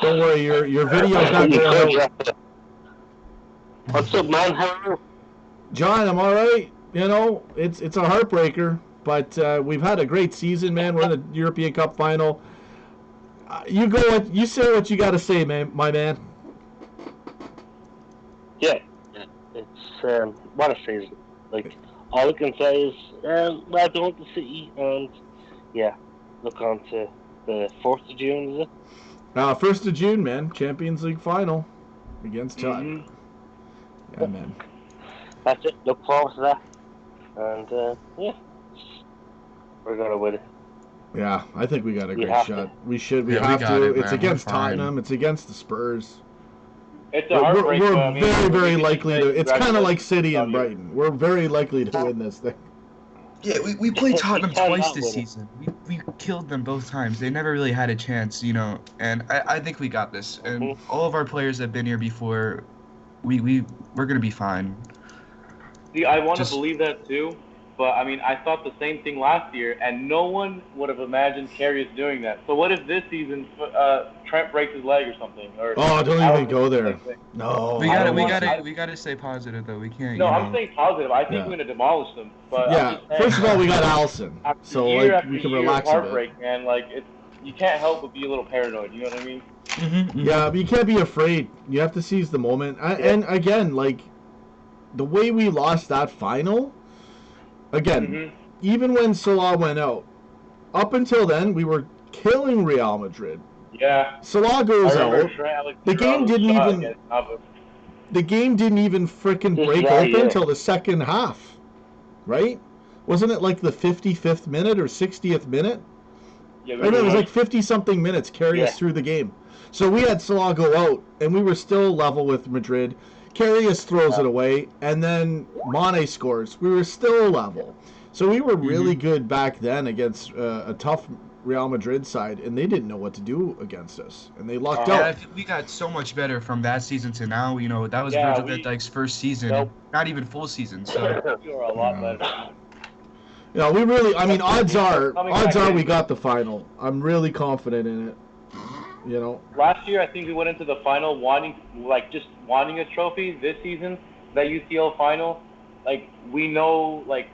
Don't worry, your video's not going to help. What's up, man? How are you? John, I'm all right. You know, it's a heartbreaker, but we've had a great season, man. We're in the European Cup final. You say what you got to say, man, my man. Yeah, it's what a season. Like, all I can say is, well done to City, and yeah, look on to the 4th of June, is it? 1st of June, man. Champions League final against Tottenham. Yeah, man. That's it. Look forward to that. And, yeah, we're going to win it. Yeah, I think we got a great shot. To. We should. We Yeah, have we got to. it, It's man. against We're fine. Tottenham. It's against the Spurs. It's a heartbreak. We're I mean, very, very we likely can to. say It's kind of like congratulations City and on you. Brighton. We're very likely to win this thing. Yeah, we played Tottenham We cannot twice this win it. season. We killed them both times. They never really had a chance, you know. And I think we got this. And all of our players have been here before. We're gonna be fine. See, I want to Just- believe that too, But I mean, I thought the same thing last year, and no one would have imagined Karius doing that. So what if this season Trent breaks his leg or something? Or Oh, don't even Allison go does the there. same thing? No. We I gotta, don't we want to. gotta, we gotta stay positive though. We can't. No, you I'm know. saying positive. I think Yeah. we're gonna demolish them. But Yeah. I'm just saying, First of all, we got Allison, after so year like after we can year relax of a bit. heartbreak, man. Like you can't help but be a little paranoid. You know what I mean? Yeah, but you can't be afraid. You have to seize the moment. Yeah. And again, like the way we lost that final, again, Mhm. even when Salah went out, up until then we were killing Real Madrid. Yeah. Salah I goes remember out. Trent Alexander The game didn't shot even. against Navas. The game didn't even frickin' This break guy, open yeah. until the second half, right? Wasn't it like the 55th minute or 60th minute? Yeah, I know it was like 50-something minutes carry us Yeah. through the game. So we had Salah go out, and we were still level with Madrid. Karius throws it away, and then Mane scores. We were still level. So we were really good back then against a tough Real Madrid side, and they didn't know what to do against us, and they lucked Yeah, I out. think we got so much better from that season to now. You know, that was Yeah, Virgil we- van Dijk's first season, Nope. not even full season. So You are a lot Yeah. better. Yeah, we really. I mean, odds are Coming back in. we got the final. I'm really confident in it. You know. Last year, I think we went into the final wanting a trophy. This season, that UCL final, like we know, like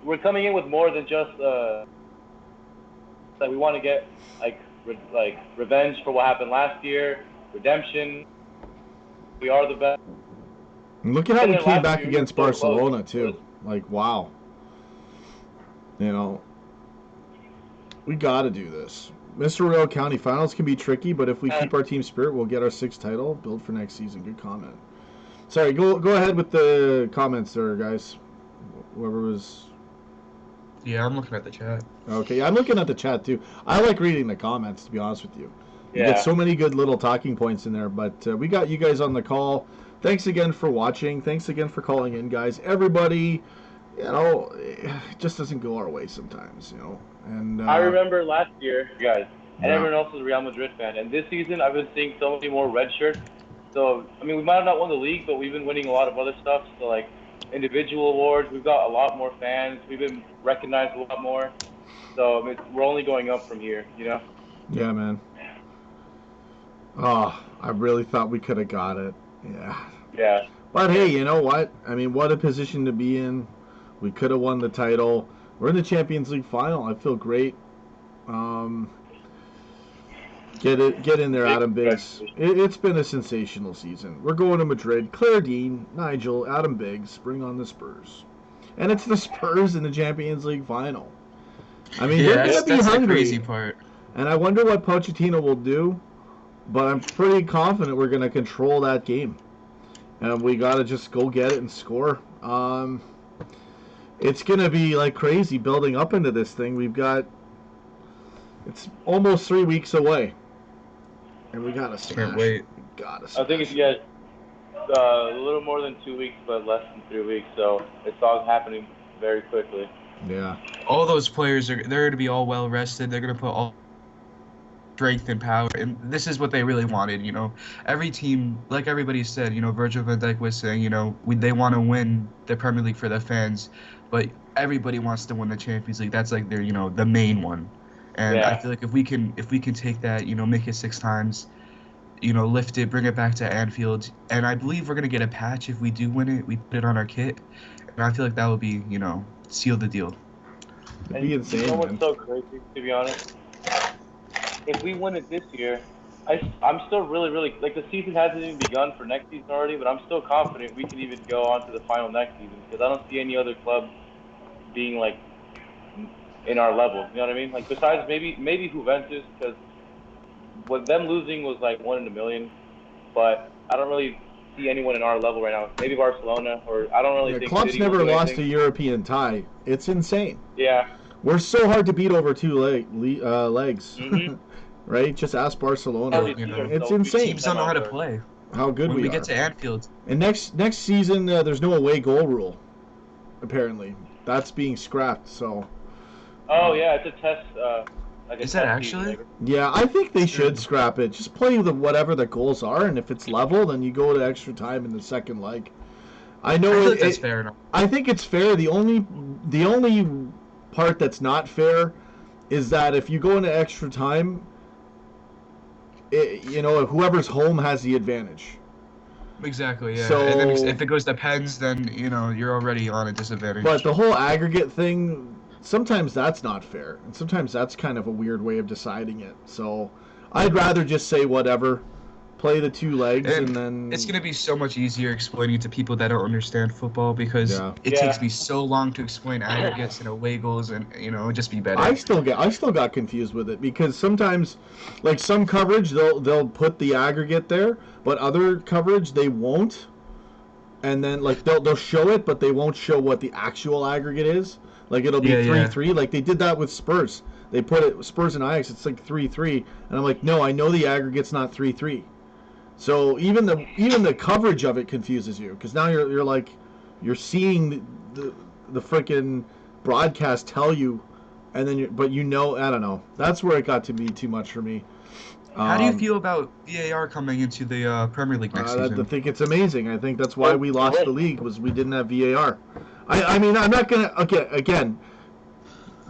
we're coming in with more than just like we want to get like revenge for what happened last year, redemption. We are the best. And look at how we And then came last back year, we against were so close. Barcelona too. Like, wow. You know, we got to do this. Mr. Royal County finals can be tricky, but if we keep our team spirit, we'll get our 6th title. Build for next season. Good comment. Sorry, go ahead with the comments there, guys. Whoever was. yeah, I'm looking at the chat. Okay, yeah, I'm looking at the chat too. I like reading the comments, to be honest with you. You Yeah. get so many good little talking points in there, but we got you guys on the call. Thanks again for watching. Thanks again for calling in, guys. Everybody, you know, it just doesn't go our way sometimes, you know. And I remember last year, guys, and Yeah. everyone else was a Real Madrid fan. And this season, I've been seeing so many more red shirts. So, I mean, we might have not won the league, but we've been winning a lot of other stuff. So, like, individual awards, we've got a lot more fans. We've been recognized a lot more. So, I mean, we're only going up from here, you know? Yeah, man. Oh, I really thought we could have got it. Yeah. Yeah. But hey, you know what? I mean, what a position to be in. We could have won the title. We're in the Champions League final. I feel great. Get in there, Adam Biggs. It's been a sensational season. We're going to Madrid. Claire Dean, Nigel, Adam Biggs, bring on the Spurs. And it's the Spurs in the Champions League final. I mean, Yeah, they're going to be that's the hungry. crazy part. And I wonder what Pochettino will do. But I'm pretty confident we're going to control that game. And we got to just go get it and score. It's going to be like crazy building up into this thing. It's almost 3 weeks away. And we got to smash. Can't wait. We got to smash. I think it's, yeah, a little more than 2 weeks, but less than 3 weeks. So, it's all happening very quickly. Yeah. All those players they're going to be all well rested. They're going to put all strength and power, and this is what they really wanted. You know, every team, like everybody said, you know, Virgil van Dijk was saying, you know, they want to win the Premier League for the fans, but everybody wants to win the Champions League. That's like their, you know, the main one. And Yeah. I feel like if we can take that, you know, make it 6 times, you know, lift it, bring it back to Anfield, and I believe we're gonna get a patch if we do win it. We put it on our kit, and I feel like that would be, you know, seal the deal. It'd be insane, You know what's man. so crazy, to be honest? If we win it this year, I'm still really, really, like, the season hasn't even begun for next season already, but I'm still confident we can even go on to the final next season, because I don't see any other club being, like, in our level. You know what I mean? Like, besides maybe Juventus, because with them losing was, like, 1 in a million, but I don't really see anyone in our level right now. Maybe Barcelona, or I don't really Yeah, think clubs City will never do lost a anything. European tie. It's insane. Yeah. We're so hard to beat over 2 legs. Mhm. Right? Just ask Barcelona. Every you team know, is It's so insane. Teams don't know how to play. How good When we we are. get to Anfield, And next season, there's no away goal rule. Apparently, that's being scrapped. So, Oh yeah, it's a test. Like a Is that test season, actually? like- yeah, I think they should scrap it. Just play whatever the goals are, and if it's level, then you go to extra time in the second leg. I know I feel it, like that's it- fair enough. I think it's fair. The only part that's not fair is that if you go into extra time, whoever's home has the advantage. Exactly, yeah. So- And then if it goes to pens, then you're already on a disadvantage. But the whole aggregate thing, sometimes that's not fair, and sometimes that's kind of a weird way of deciding it. So I'd rather just say whatever, play the two legs, and then It's gonna be so much easier explaining it to people that don't understand football because Yeah. it Yeah. takes me so long to explain aggregates and away goals, and it would just be better. I still got confused with it because sometimes, like some coverage, they'll put the aggregate there, but other coverage they won't, and then like they'll show it, but they won't show what the actual aggregate is. Like it'll be 3-3. Like they did that with Spurs. They put it Spurs and Ajax. It's like 3-3, and I'm like, no, I know the aggregate's not 3-3. So even the coverage of it confuses you because now you're like you're seeing the freaking broadcast tell you, and then but I don't know. That's where it got to be too much for me. How do you feel about VAR coming into the Premier League next I season? think it's amazing. I think that's why we lost the league was we didn't have VAR. I mean I'm not gonna again.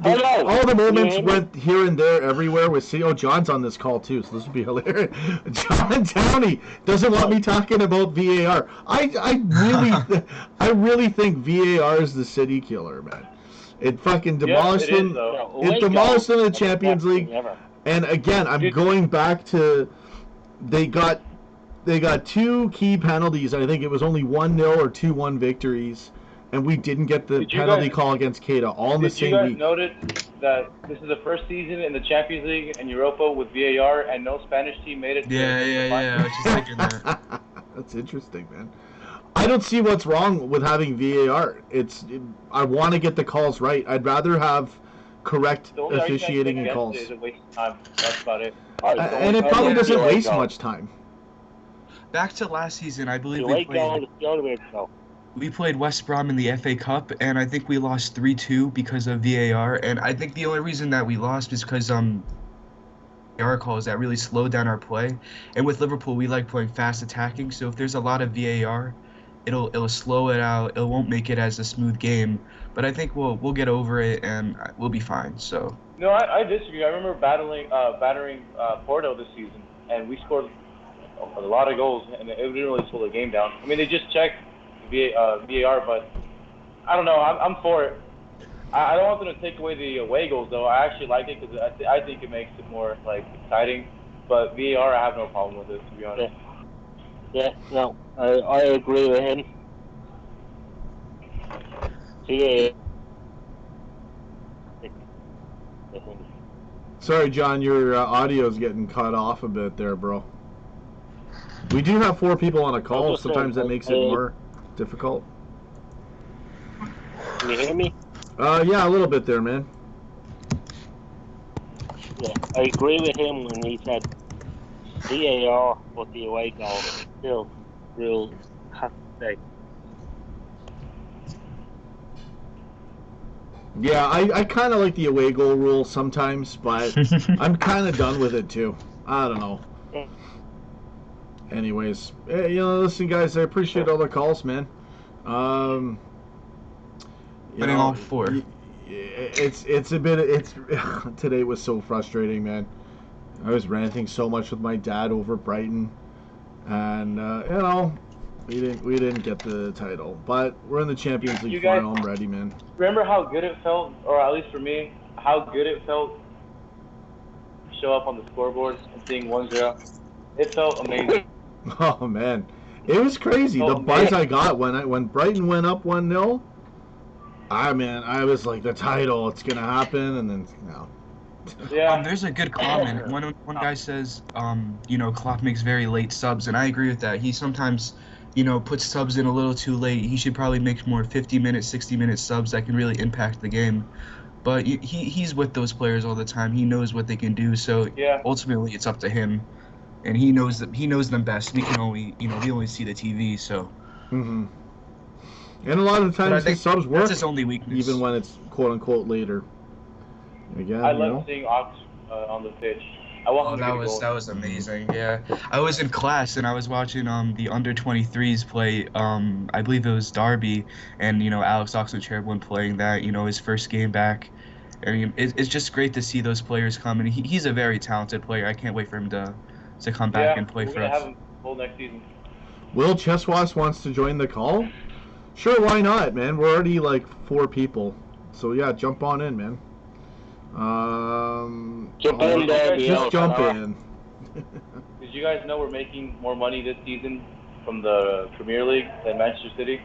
Hello. All the moments Yeah. went here and there everywhere with John's on this call too, so this would be hilarious. John Downey doesn't want me talking about VAR. I really think VAR is the city killer, man. It fucking demolished it is, them. though. It demolished them in the Champions League. Ever. And again, I'm going back to they got two key penalties. I think it was only 1-0 or 2-1 victories. And we didn't get the Did you penalty guys- call against Keita all in the Did you same guys week. notice that this is the first season in the Champions League and Europa with VAR and no Spanish team made it? to the Yeah. I was just thinking that. That's interesting, man. I don't see what's wrong with having VAR. I want to get the calls right. I'd rather have correct The only argument officiating and against calls. it is a waste of time. That's about it. And it probably doesn't waste much time. Back to last season, I believe The we way going played, is the only way to go. we played West Brom in the FA Cup, and I think we lost 3-2 because of VAR. And I think the only reason that we lost is because VAR calls that really slowed down our play. And with Liverpool, we like playing fast attacking, so if there's a lot of VAR, it'll slow it out. It won't make it as a smooth game. But I think we'll get over it and we'll be fine. So No, I disagree. I remember battering Porto this season, and we scored a lot of goals, and it didn't really slow the game down. I mean, they just checked VAR, but I don't know. I'm for it. I don't want them to take away the away goals, though. I actually like it because I think it makes it more like exciting. But VAR, I have no problem with it, to be honest. Yeah, no, I agree with him. Yeah. Sorry, John, your audio's getting cut off a bit there, bro. We do have 4 people on a call. just saying, Sometimes that makes it more difficult. Can you hear me? Yeah, a little bit there, man. Yeah, I agree with him when he said VAR, but the away goal still rule has to stay. Yeah, I kind of like the away goal rule sometimes, but I'm kind of done with it too. I don't know. Anyways, hey, listen, guys, I appreciate all the calls, man. winning all 4. It's a bit. Today was so frustrating, man. I was ranting so much with my dad over Brighton, and we didn't get the title, but we're in the Champions League You guys- final. I'm ready, man. Remember how good it felt, or at least for me, how good it felt to show up on the scoreboard and seeing 1-0? It felt amazing. Oh man, it was crazy. Oh, The buzz man. I got when Brighton went up 1-0. I was like, the title, it's gonna happen, and then no. Yeah. There's a good comment. One guy says, Klopp makes very late subs, and I agree with that. He sometimes, puts subs in a little too late. He should probably make more 50-minute, 60-minute subs that can really impact the game. But he's with those players all the time. He knows what they can do. So Yeah. ultimately, it's up to him, and he knows them best. We can only, we only see the TV. So hmm And a lot of the but I times think his subs work, that's his only weakness. even when it's quote unquote later. Again, I love seeing Ox on the pitch. I want Oh, him to get a goal. that was amazing. Yeah, I was in class and I was watching the under 23s play. I believe it was Derby, and Alex Oxlade-Chamberlain playing that. His first game back. I mean, it's just great to see those players come, and he's a very talented player. I can't wait for him to come back Yeah, and play we're for gonna have us. him full next season. Will Cheswas wants to join the call? Sure, why not, man? We're already like 4 people. So yeah, jump on in, man. Jump in there, just jump Bielsa. in. Did you guys know we're making more money this season from the Premier League than Manchester City?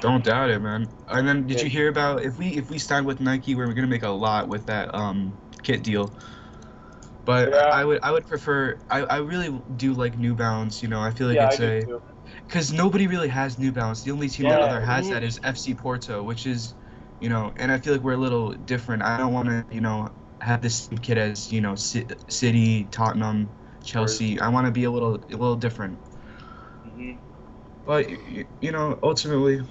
Don't doubt it, man. And then did Yeah. you hear about if we sign with Nike, we're gonna make a lot with that kit deal. But Yeah. I would prefer I really do like New Balance. I feel like Yeah, it's I do too. because nobody really has New Balance. The only team Yeah. that has that is FC Porto, which is, and I feel like we're a little different. I don't want to, have this same kit as, City, Tottenham, Chelsea. I want to be a little different. hmm But ultimately,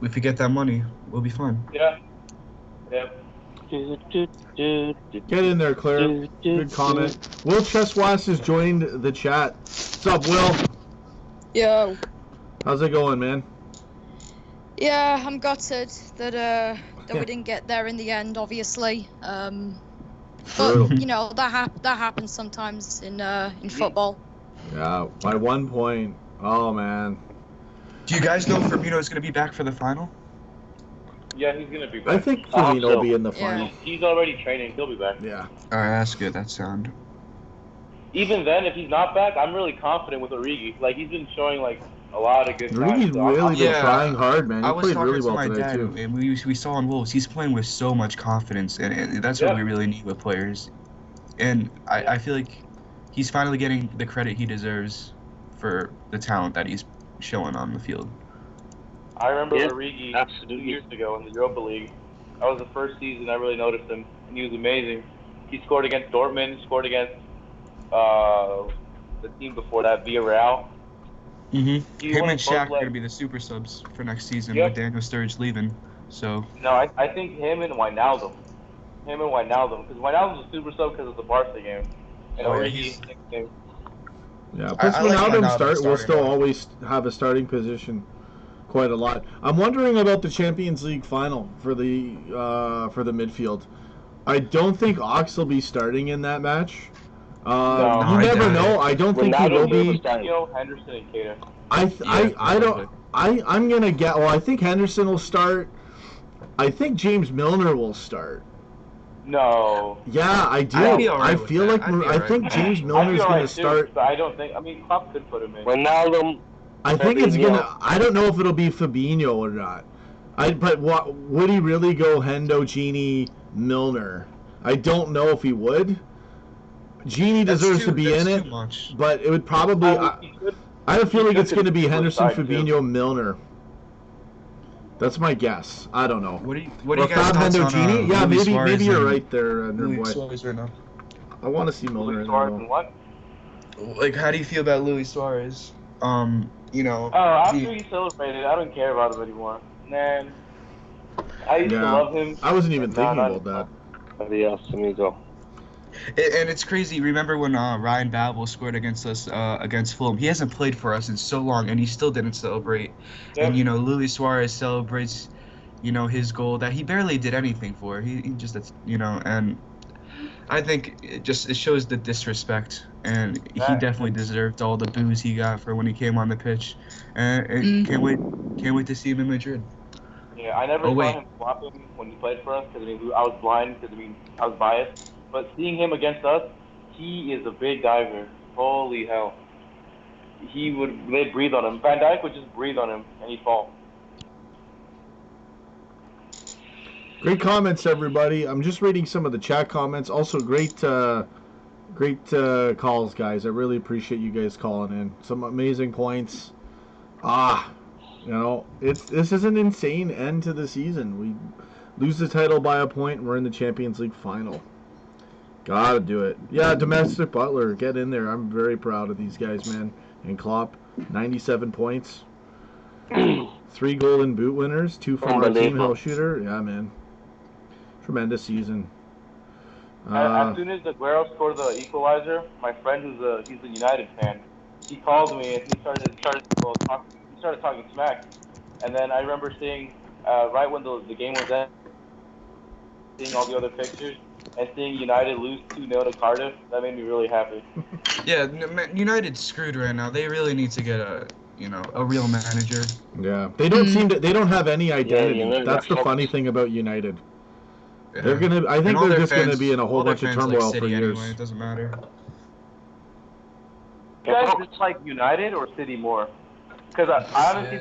if we get that money, we'll be fine. Yeah. Yeah. Get in there, Claire. Good comment. Will Cheswas has joined the chat. What's up, Will? Yo. How's it going, man? Yeah, I'm gutted that we didn't get there in the end, obviously. Brutal. But that happens sometimes in football. Yeah, by 1 point. Oh, man. Do you guys know Firmino is going to be back for the final? Yeah, he's gonna be back. I think I hope Firmino will be so. in the Yeah. final. He's already training. He'll be back. Yeah. All right, that's good. That's sound. Even then, if he's not back, I'm really confident with Origi. Like, he's been showing like a lot of good signs. Origi's So I'm really been Yeah. trying hard, man. He I was played talking really to well my today, dad, too. and we saw in Wolves. He's playing with so much confidence, and that's what Yeah. we really need with players. And I feel like he's finally getting the credit he deserves for the talent that he's showing on the field. I remember Yeah, Origi 2 absolutely. years ago in the Europa League. That was the first season I really noticed him, and he was amazing. He scored against Dortmund, scored against the team before that, Villarreal. Mm-hmm. He Him won and both Shaq are legs. going to be the super subs for next season Yep. with Daniel Sturridge leaving. So, No, I think him and Wijnaldum. Because Wijnaldum's a super sub because of the Barca game. And Oh, yeah, Origi, next game. Yeah, plus I like Wijnaldum Wijnaldum will starting still now. always have a starting position quite a lot. I'm wondering about the Champions League final for the midfield. I don't think Ox will be starting in that match. No. You I never doubt know. it. I don't think he Ronaldo will will be. be starting. Coutinho, Henderson, and Keita. I don't. I'm gonna get. Well, I think Henderson will start. I think James Milner will start. No. Yeah, I do. I'd be all right I with feel that. like I'd be I all right think with James I'd Milner's be gonna alright too, start. but I don't think. I mean, Klopp could put him in. Wijnaldum, I think it's Fabinho. gonna. I don't know if it'll be Fabinho or not. But what would he really go? Hendo, Genie, Milner. I don't know if he would. Genie deserves to be in it, Too much. but it would probably. He could. I have a feeling could it's going to be flip Henderson, side, too. Fabinho, Milner. That's my guess. I don't know. What do Or you guys Fab, thoughts Hendo, on Genie. Yeah, Luis Suarez maybe you're and right there, Nerd Luis Boy. Suarez right now? I want to see Milner in Suarez there. and what? Like, how do you feel about Luis Suarez? Oh, after he celebrated, I don't care about him anymore. Man, I used to Yeah. love him. I wasn't even but now thinking not about that. Adios, amigo. And it's crazy. Remember when Ryan Babel scored against us against Fulham? He hasn't played for us in so long, and he still didn't celebrate. Yeah. And Luis Suarez celebrates, his goal that he barely did anything for. He just, and I think it shows the disrespect, and he Right. definitely deserved all the boos he got for when he came on the pitch. And can't wait to see him in Madrid. Yeah, I never Oh, saw wait. him flopping when he played for us because I was blind because I was biased. But seeing him against us, he is a big diver. Holy hell! They'd breathe on him. Van Dijk would just breathe on him and he'd fall. Great comments, everybody. I'm just reading some of the chat comments. Also, great calls, guys. I really appreciate you guys calling in. Some amazing points. This is an insane end to the season. We lose the title by a point, and we're in the Champions League final. Gotta do it. Yeah, domestic Butler, get in there. I'm very proud of these guys, man. And Klopp, 97 points. 3 Golden Boot winners, 2 from our team, Unbelievable. Hell Shooter. Yeah, man. Tremendous season. As soon as Aguero scored the equalizer, my friend he's a United fan. He called me and he started talking smack. And then I remember seeing right when the game was ending, seeing all the other pictures and seeing United lose 2-0 to Cardiff. That made me really happy. Yeah, United's screwed right now. They really need to get a real manager. Yeah, they don't seem to. They don't have any identity. United That's the are funny thing about United. Yeah. They're gonna. I think And all they're their just gonna fans- be in a whole all their bunch of fans like turmoil City for years. anyway. It doesn't matter. You guys dislike United or City more? Because I honestly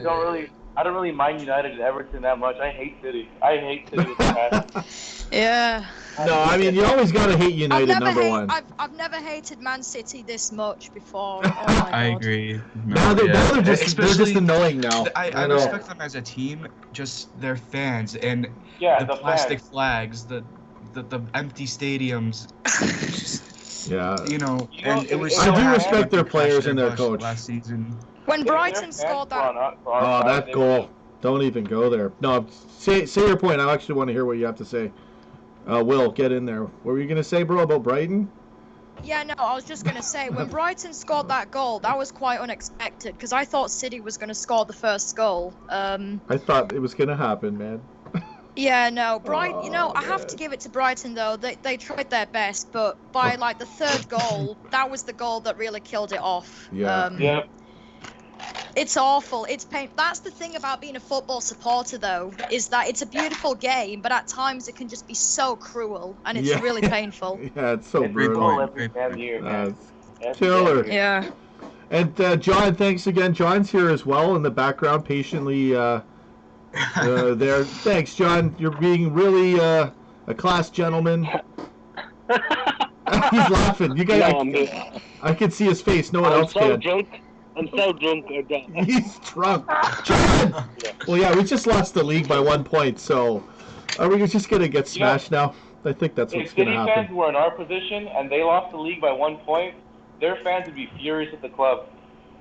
I don't really mind United and Everton that much. I hate City. I hate City with a passion. Yeah. No, I mean you always gotta hate United #1. I've never hated Man City this much before. Oh my God. I agree. Now they're just annoying now. I know. respect them as a team, just their fans and Yeah, the the plastic fans. flags, the empty stadiums. Yeah. And it was. I So do happy respect their when they players crashed and their bus coach. last season. When If their Brighton fans scored were on that. our side, that they goal. Don't even go there. No, say your point. I actually want to hear what you have to say. Will, get in there. What were you gonna say, bro, about Brighton? Yeah, no, I was just going to say, when Brighton scored that goal, that was quite unexpected, because I thought City was going to score the first goal. I thought it was gonna happen, man. Yeah, no, Brighton, Oh, I have to give it to Brighton, though. They tried their best, but by, like, the third goal, that was the goal that really killed it off. Yeah. Yeah. It's awful. It's pain. That's the thing about being a football supporter, though, is that it's a beautiful game, but at times it can just be so cruel, and it's Yeah. really painful. Yeah, it's so It's brutal. goal every damn year, man. It's killer. Yeah. And John, thanks again. John's here as well in the background, patiently there. Thanks, John. You're being really a class gentleman. He's laughing. You guys, I can see his face. No one I'm else so can. drunk. I'm so drunk. He's drunk. John! Well, yeah, we just lost the league by 1 point, so are we just gonna get smashed now? I think that's what's If gonna City happen. fans were in our position and they lost the league by 1 point, their fans would be furious at the club.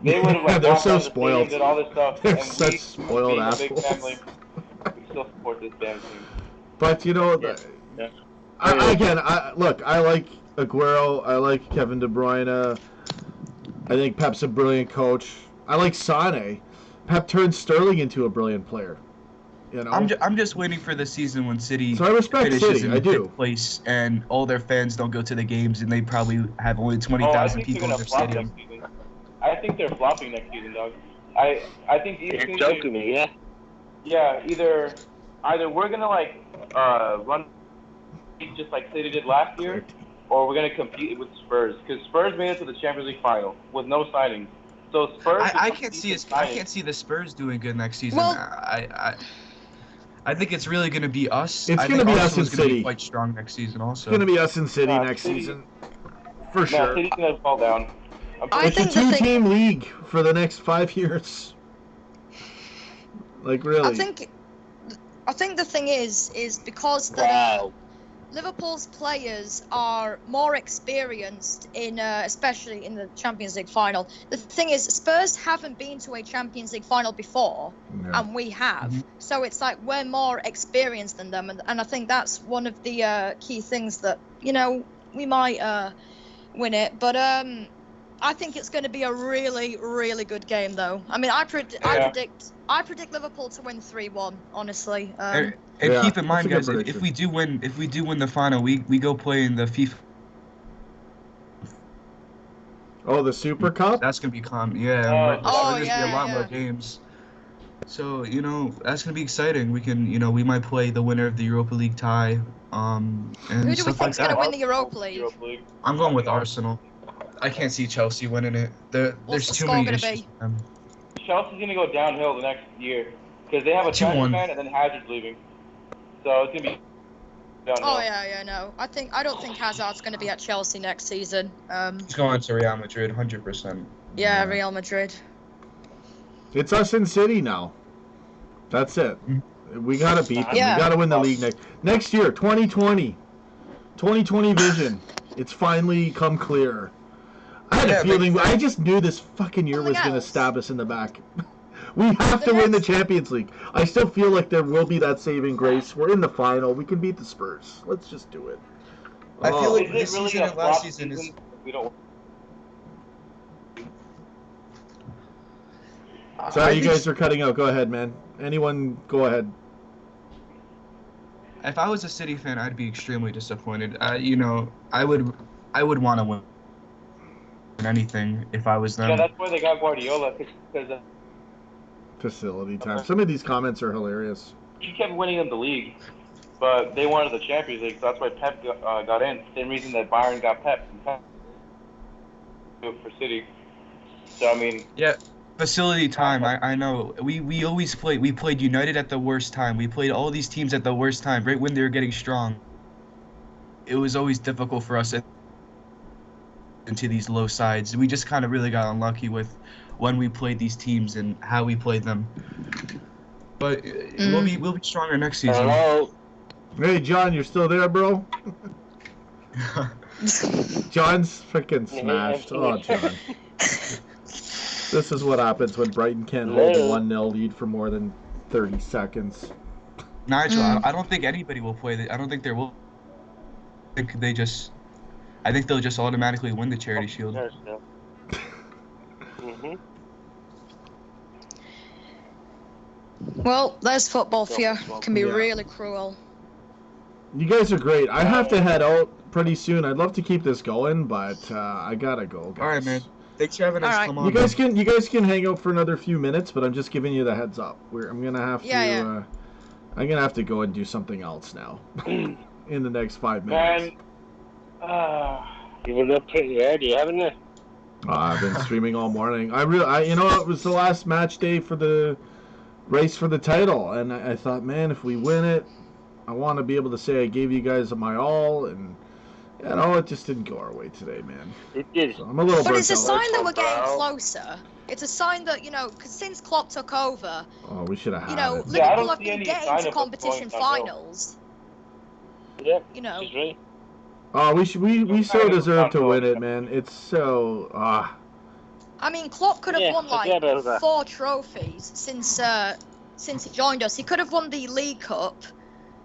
They would have Yeah, they're walked so out of the stadium, spoiled. did all this stuff, They're and such we, spoiled being a assholes. big family, we still support this damn team. But Yeah. I like Aguero. I like Kevin De Bruyne. I think Pep's a brilliant coach. I like Sane. Pep turned Sterling into a brilliant player. I'm just waiting for the season when City So I respect finishes City, in I do. fifth place and all their fans don't go to the games and they probably have only 20,000 people in their stadium. Next season. I think they're flopping next season, dog. I think these You're teams. joking me, yeah? Yeah, either we're gonna run just like City did last year, or we're gonna compete with Spurs, because Spurs made it to the Champions League final with no signings. So Spurs. I can't see the Spurs doing good next season. Well- I think it's really going to be us. It's I gonna think be us Arsenal's and gonna City. be quite strong next season also. It's going to be us in City next City- season. For No, sure. City's gonna fall down. I It's a think the thing- two-team league for the next 5 years. Like, really. I think the thing is because Wow. Liverpool's players are more experienced in, especially in the Champions League final. The thing is, Spurs haven't been to a Champions League final before, Yeah. and we have. Mhm. So it's like we're more experienced than them, and I think that's one of the key things that we might win it. But I think it's going to be a really, really good game, though. I mean, I predict Liverpool to win 3-1. Honestly. And Yeah, keep in mind, that's a good guys, if prediction. we do win the final, we go play in the FIFA. Oh, the Super Cup? That's gonna be yeah. Oh, There's gonna be a lot more games. So that's gonna be exciting. We can we might play the winner of the Europa League tie. And Who do we stuff like think's going to that. win the Europa League? I'm going with Arsenal. I can't see Chelsea winning it. There's What's the too score many gonna issues. be? with them. Chelsea's gonna go downhill the next year because they have a 2-1. transfer ban and then Hazard's leaving, so it's gonna be downhill. Oh yeah, no. I don't think Hazard's going to be at Chelsea next season. He's going to Real Madrid, 100%. Yeah, Real Madrid. It's us in City now. That's it. We got to beat them. Yeah. We got to win the league next year, 2020. 2020 vision. It's finally come clear. I had a feeling. I just knew this fucking year was Something going to else. stab us in the back. We have to win the Champions League. I still feel like there will be that saving grace. We're in the final. We can beat the Spurs. Let's just do it. I feel Oh. like Is this it really season a and last flop season is. season? We don't. Sorry, I you think guys are cutting out. Go ahead, man. Anyone, go ahead. If I was a City fan, I'd be extremely disappointed. You know, I would want to win anything if I was them. Yeah, that's why they got Guardiola because Facility time. Some of these comments are hilarious. he kept winning them the league, but they wanted the Champions League, so that's why Pep got in. Same reason that Bayern got Pep for City. So I mean, Yeah, facility time. I know. We always played. We played United at the worst time. We played all these teams at the worst time, right when they were getting strong. It was always difficult for us into these low sides. We just kind of really got unlucky with when we played these teams and how we played them. But we'll be stronger next season. Hello. Hey, John, you're still there, bro? John's freaking smashed. Oh, John. This is what happens when Brighton can't hold a 1-0 lead for more than 30 seconds. Nigel, I don't think anybody will play. I don't think there will. I think they'll just automatically win the Charity Shield. Mm-hmm. Well, there's football for you. Can be Yeah. really cruel. You guys are great. I have to head out pretty soon. I'd love to keep this going, but I gotta go, guys. All right, man. Thanks for having us All right. come on. You guys can hang out for another few minutes, but I'm just giving you the heads up. I'm gonna have to. Yeah. I'm gonna have to go and do something else now. In the next 5 minutes. man, You've been up pretty early, haven't you? I've been streaming all morning. It was the last match day for the race for the title, and I thought, man, if we win it, I want to be able to say I gave you guys my all, and it just didn't go our way today, man. It did. So I'm a little But burnt it's a out. sign that we're getting Wow. closer. It's a sign that, because since Klopp took over, Oh, we should have had it. Yeah, I Liverpool don't have see been any getting sign to of what's competition going on, though. finals. Yeah, You know. she's right. Oh, we so kind of deserve to win it, responsible. man. It's so I mean, Klopp could have Yeah, won forget about that. 4 trophies since he joined us. He could have won the League Cup.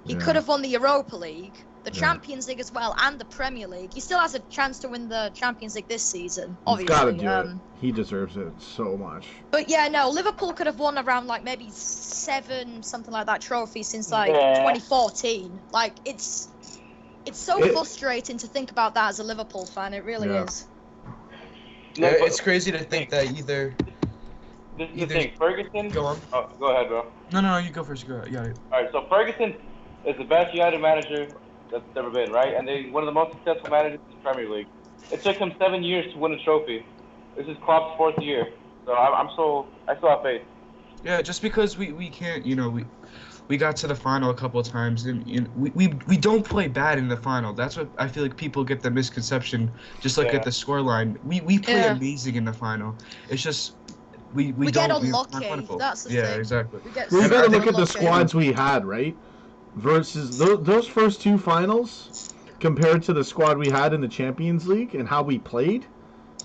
He Yeah. could have won the Europa League, the Yeah. Champions League as well, and the Premier League. He still has a chance to win the Champions League this season, he's obviously. got to do it. He deserves it so much. But yeah, no, Liverpool could have won around maybe 7, something like that, trophies since Yeah. 2014. It's so frustrating to think about that as a Liverpool fan. It really Yeah. is. Yeah, it's crazy to think that either. This is the Either- thing. Ferguson. Go on. Oh, go ahead, bro. No, you go first. Go. You got it. All right, so Ferguson is the best United manager that's ever been, right? And one of the most successful managers in the Premier League. It took him 7 years to win a trophy. This is Klopp's 4th year, so I still have faith. Yeah, just because we can't, we got to the final a couple of times, and we don't play bad in the final. That's what I feel like people get the misconception. Just look Yeah. at the scoreline. We play Yeah. amazing in the final. It's just we We don't. get we're not unlucky, plentiful. that's the yeah, thing. exactly. We get We so got to look at the unlucky. squads we had, right? Versus those first 2 finals compared to the squad we had in the Champions League and how we played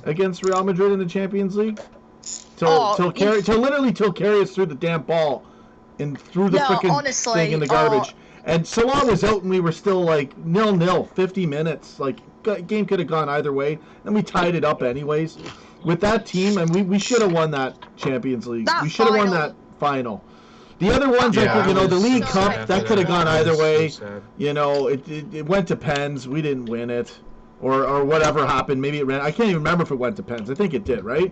against Real Madrid in the Champions League. Till carry us through the damn ball and through the No, freaking honestly, thing in the garbage. And Salah was out and we were still like 0-0, 50 minutes. Like game could have gone either way, and we tied it up anyways. With that team, and we should have won that Champions League. That We should have won final. that final. The other ones, Yeah, like the I was League so Cup, sad that for could have that. gone either way. So sad. It went to pens. We didn't win it, or whatever happened. Maybe it ran. I can't even remember if it went to pens. I think it did, right?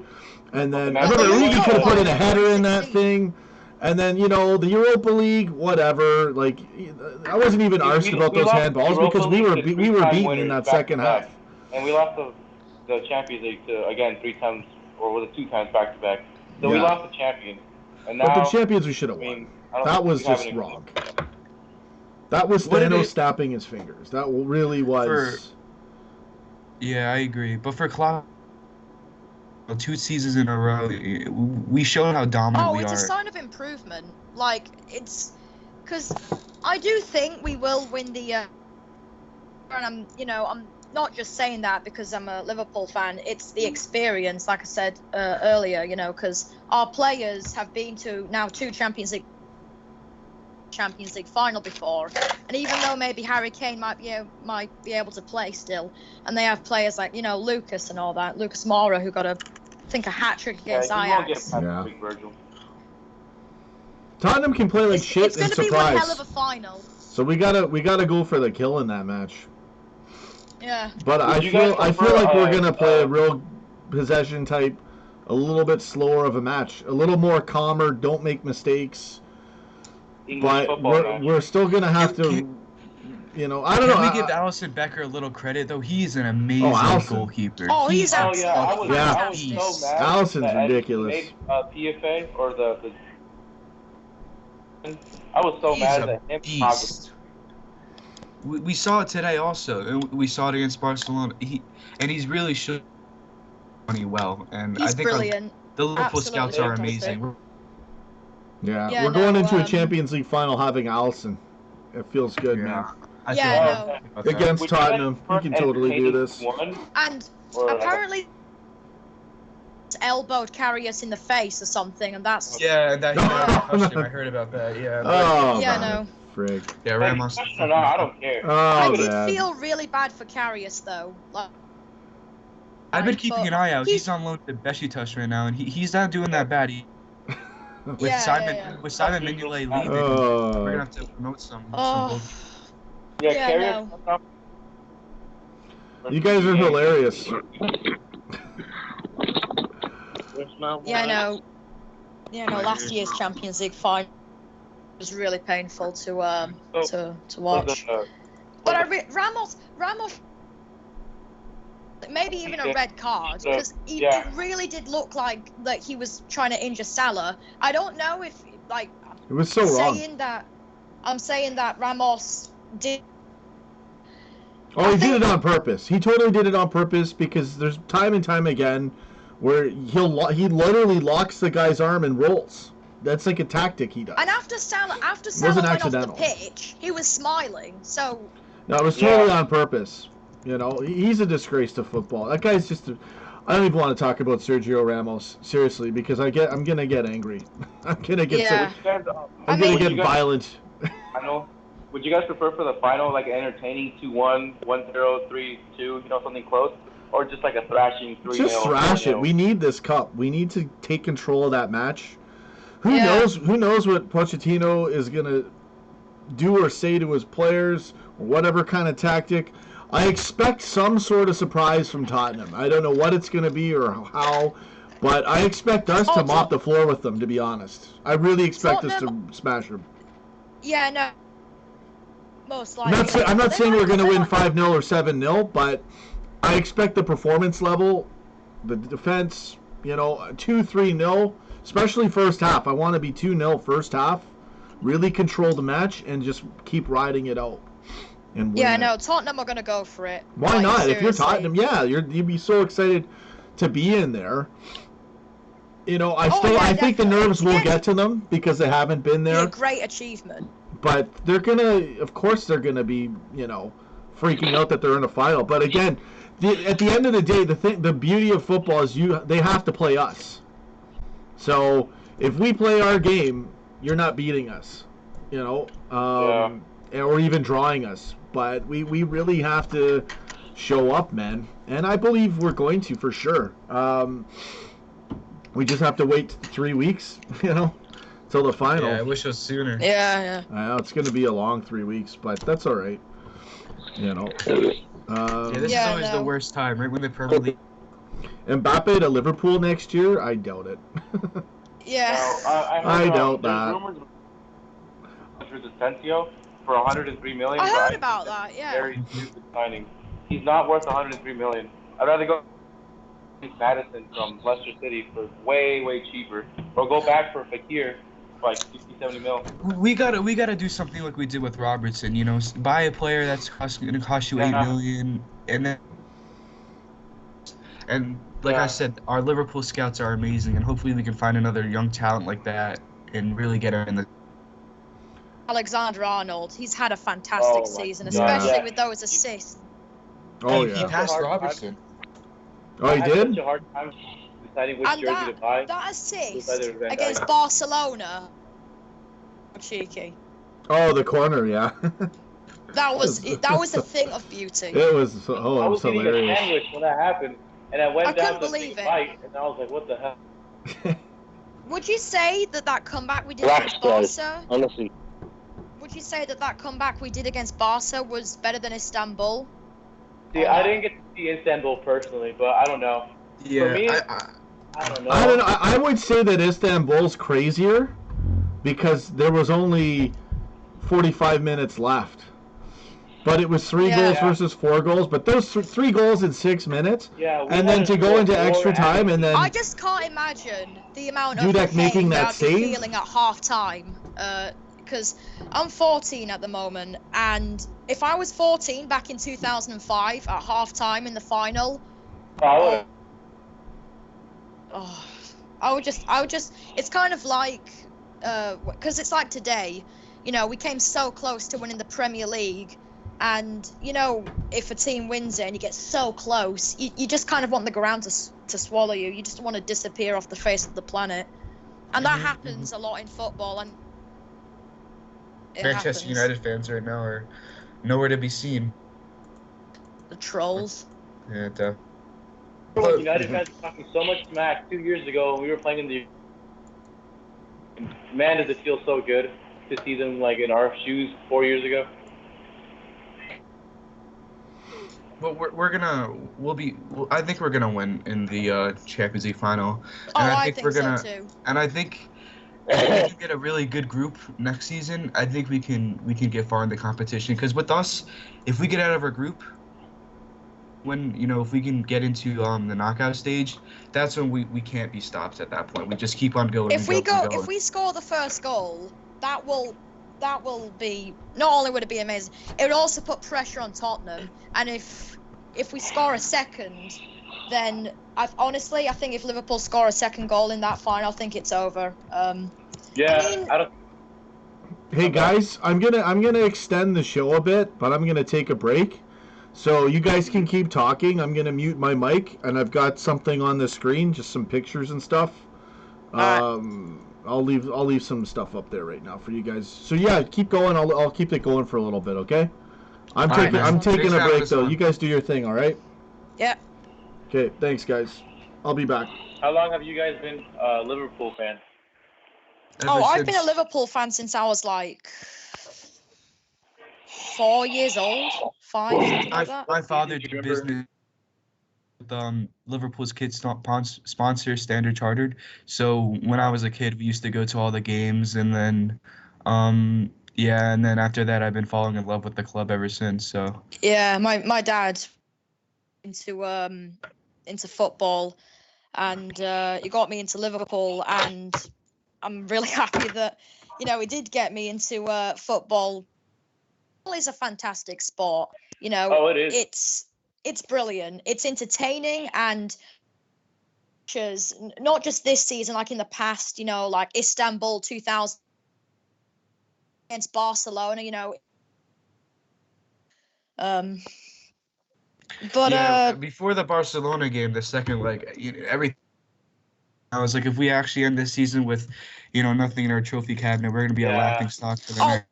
And then I remember Yeah, Origi could have put in a yeah. header in that thing. And then the Europa League, whatever. Like I wasn't even arsed about those lost handballs Europa because we were League to we were three-time beaten in winners that back second to half. back. And we lost the Champions League to, again, 3 times, or was it 2 times back to back. So we Yeah. lost the champion. And now, But the champions we should have I won. mean, I don't That think was we have just any- wrong. That was What did Thanos it- snapping his fingers. That really was. Yeah, I agree. But for Klopp, 2 seasons in a row, we showed how dominant Oh, we it's are. a sign of improvement. Like, it's because I do think we will win the. And I'm not just saying that because I'm a Liverpool fan. It's the experience, like I said earlier. Because our players have been to now 2 Champions League Champions League final before, and even though maybe Harry Kane might be able to play still, and they have players like Lucas and all that, Lucas Moura, who got a hat trick against Yeah, you won't get Ajax. past Yeah. Big Virgil. Tottenham can play like shit It's and going to be one surprise. hell of a final. So we gotta go for the kill in that match. Yeah. But I Would you guys feel prefer, like we're gonna play a real possession type, a little bit slower of a match, a little more calmer. Don't make mistakes. English But football match. we're still gonna have to, I don't know. Can we give Allison Becker a little credit though? He's an amazing Allison. goalkeeper. Oh, he's Oh yeah, I was, Yeah. I was so mad. Allison's that ridiculous. Made, PFA or the I was so He's mad a that him. beast. We saw it today also. And we saw it against Barcelona. He's really shown well. And I He's think brilliant. the Liverpool Absolutely scouts are fantastic. amazing. Yeah, we're going into a um, Champions League final having Allison. It feels good, man. I Yeah, feel I good know. about that. Against Would you guys Tottenham, he prefer can totally do this. entertaining one And or like a- apparently elbowed Karius in the face or something, and that's Yeah, that concussion. I heard about that. Yeah. Oh, Yeah, man. no. Frig. Yeah, Ramos. No, I don't care. I Oh, did man. feel really bad for Karius though. Like, I've been keeping an eye out. He's- He's on loan to Besiktas right now, and he's not doing that bad. With Yeah, Simon yeah. with Simon Mignolet leaving, Oh. we're gonna have to promote some. Oh. Yeah, Yeah, Carrier. You guys are hilarious. yeah, no. Last year's Champions League final was really painful to watch. But Ramos, maybe even a red card, because it really did look like that he was trying to injure Salah. I don't know if It was so wrong. I'm saying that Ramos did. Oh, he did it on purpose. He totally did it on purpose because there's time and time again where he literally locks the guy's arm and rolls. That's like a tactic he does. And after Salah went off accidental. the pitch, he was smiling. So No, it was totally on purpose. He's a disgrace to football. That guy's just. I don't even want to talk about Sergio Ramos seriously because I'm gonna get angry. I'm gonna get. Yeah. I'm gonna get violent. Final. Would you guys prefer for the final like an entertaining 2-1, 1-0, 3-2, something close, or just like a thrashing 3-0? Just thrash it. 4-0? We need this cup. We need to take control of that match. Who Yeah. knows? Who knows what Pochettino is gonna do or say to his players, or whatever kind of tactic. I expect some sort of surprise from Tottenham. I don't know what it's gonna be or how, but I expect us to mop the floor with them. To be honest, I really expect us to smash them. yeah, no. Most likely. I'm not They saying might- we're gonna they win might- 5-0 or 7-0, but I expect the performance level, the defense, 2-3-0, especially first half. I want to be 2-0 first half, really control the match, and just keep riding it out. And win Yeah, it. no, Tottenham are gonna go for it. Why Like, not? If you're seriously. Tottenham, yeah, you'd be so excited to be in there. I think the nerves will get to them because they haven't been Be there. a great achievement. But of course they're gonna be, freaking out that they're in a final. But again, at the end of the day, the beauty of football is they have to play us. So if we play our game, you're not beating us, or even drawing us. But we really have to show up, man. And I believe we're going to for sure. We just have to wait 3 weeks, till the final. Yeah, I wish it was sooner. Yeah. I know it's going to be a long 3 weeks, but that's all right. Yeah, this is always the worst time, right when the Premier League. Mbappe to Liverpool next year? I doubt it. Yeah. I doubt that. There's rumors of Asensio for 103 million. I but heard think about it's that, yeah. Very stupid signing. He's not worth 103 million. I'd rather go Madison from Leicester City for way cheaper, or go back for Fekir for like 60-70 mil. We gotta do something like we did with Robertson. Buy a player that's gonna cost you $8 million, and like I said, our Liverpool scouts are amazing, and hopefully we can find another young talent like that and really get him in the. Alexander-Arnold, he's had a fantastic season, especially with those assists. Oh, He yeah. passed Robertson. Oh, he I had did? such a hard time deciding which And jersey to buy. that assist Decided Van Dijk. against Barcelona, cheeky. Oh, the corner, yeah. That was a thing of beauty. It was. I Oh, it was was eating a hilarious. sandwich when that happened, and I I went down couldn't to believe take a it. bite, and I was like, "What the hell?" Would you say that comeback we did Relax, against guys. Barca? Honestly, Would you say that comeback we did against Barca was better than Istanbul? See, Or I not? didn't get to see Istanbul personally, but I don't know. For me, I don't know. I don't know. I would say that Istanbul's crazier because there was only 45 minutes left. But it was 3 goals Yeah. versus 4 goals. But those 3 goals in 6 minutes, Yeah, we and had then to go score into more extra time, and then I just can't imagine the amount of Dudek pain making that that I'd be save? feeling at half time. Because I'm 14 at the moment, and if I was 14 back in 2005 at half time in the final, Oh, oh, I would just, it's kind of like, because it's like today, we came so close to winning the Premier League, and, if a team wins it and you get so close, you just kind of want the ground to swallow you. You just want to disappear off the face of the planet. And that happens a lot in football, and it Manchester happens. United fans right now are nowhere to be seen. The trolls. Yeah, United fans were talking so much smack 2 years ago when we were playing in the. Man, does it feel so good to see them like in our shoes 4 years ago. But I think we're gonna win in the Champions League final. Oh, And I think so too. And I think if we can get a really good group next season, I think we can get far in the competition. Because with us, if we get out of our group, if we can get into the knockout stage, that's when we can't be stopped at that point. We just keep on going. If we score the first goal, that will be, not only would it be amazing, it would also put pressure on Tottenham. And if we score a second, then I think if Liverpool score a second goal in that final, I think it's over. Hey guys, I'm gonna extend the show a bit, but I'm gonna take a break. So you guys can keep talking. I'm gonna mute my mic, and I've got something on the screen, just some pictures and stuff. I'll leave some stuff up there right now for you guys. So yeah, keep going. I'll keep it going for a little bit, okay? I'm taking a break though. You guys do your thing, all right? Yeah. Okay, thanks guys. I'll be back. How long have you guys been Liverpool fans? I've been a Liverpool fan since I was like 4 years old, 5, something like that. My father did business with Liverpool's kids sponsor, Standard Chartered. So when I was a kid, we used to go to all the games, and then and then after that, I've been falling in love with the club ever since. So yeah, my dad into football, and he got me into Liverpool, and I'm really happy that he did get me into football. Football is a fantastic sport. It is. It's brilliant. It's entertaining, and not just this season, like in the past, like Istanbul 2000 against Barcelona, but before the Barcelona game, the second leg, everything. I was like, if we actually end this season with, nothing in our trophy cabinet, we're gonna be a laughing stock for the next.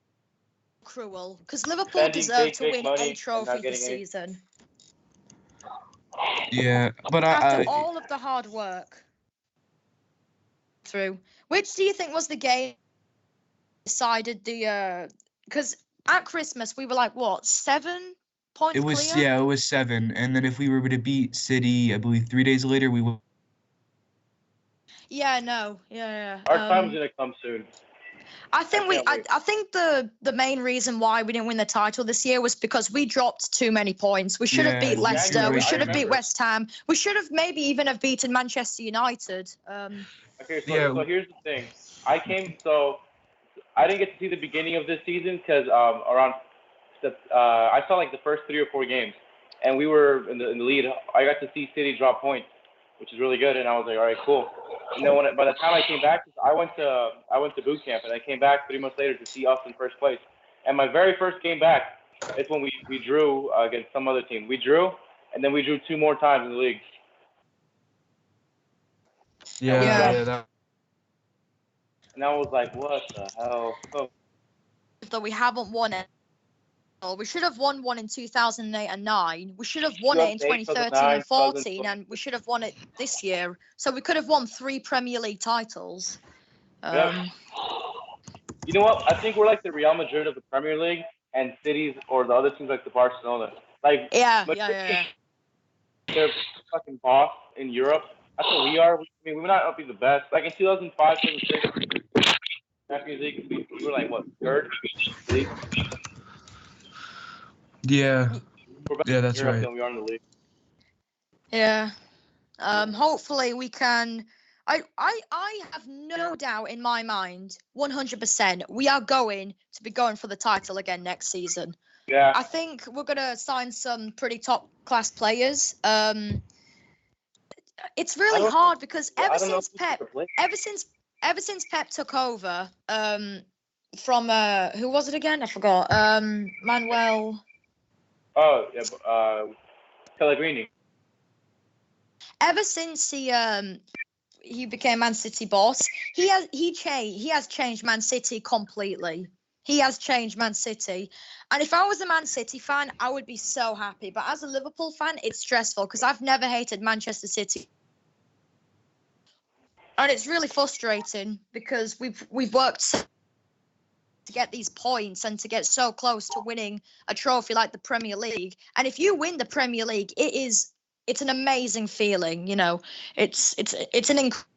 Cruel, because Liverpool deserve to win a trophy this season. Yeah, but after all of the hard work through, which do you think was the game decided the? Because at Christmas we were like what, 7 points? It was clear? it was 7, and then if we were to beat City, I believe 3 days later we would. Yeah, no, yeah. Our time's gonna come soon. I think the main reason why we didn't win the title this year was because we dropped too many points. We should have beat Leicester. We should have beat West Ham. We should have maybe even have beaten Manchester United. Okay, so here's the thing. I didn't get to see the beginning of this season because I saw like the first 3 or 4 games, and we were in the lead. I got to see City drop points, which is really good, and I was like, all right, cool. And then by the time I came back, I went to boot camp, and I came back 3 months later to see us in first place. And my very first game back, it's when we drew against some other team. We drew, and then we drew 2 more times in the league. Yeah. And I was like, what the hell? Oh. that we haven't won it. We should have won one in 2008 and 9. We should have won it in 2013 and 14, and we should have won it this year. So we could have won 3 Premier League titles. Yeah. You know what? I think we're like the Real Madrid of the Premier League, and cities or the other teams like the Barcelona. Like Yeah. They're fucking boss in Europe. That's what we are. I mean, we might not be the best. Like in 2005, 2006, Champions League, we were like what, third league? Yeah. We're better Yeah, in that's Europe right. than we are in the league. Yeah. Hopefully we can. I have no doubt in my mind, 100%, we are going to be going for the title again next season. Yeah. I think we're gonna sign some pretty top class players. It's really hard because ever since Pep took over, from who was it again? I forgot. Manuel. Oh yeah, Pellegrini. Ever since he became Man City boss, he has changed Man City completely. He has changed Man City. And if I was a Man City fan, I would be so happy. But as a Liverpool fan, it's stressful because I've never hated Manchester City. And it's really frustrating because we've worked to get these points and to get so close to winning a trophy like the Premier League. And if you win the Premier League, it's an amazing feeling, you know. It's an incredible.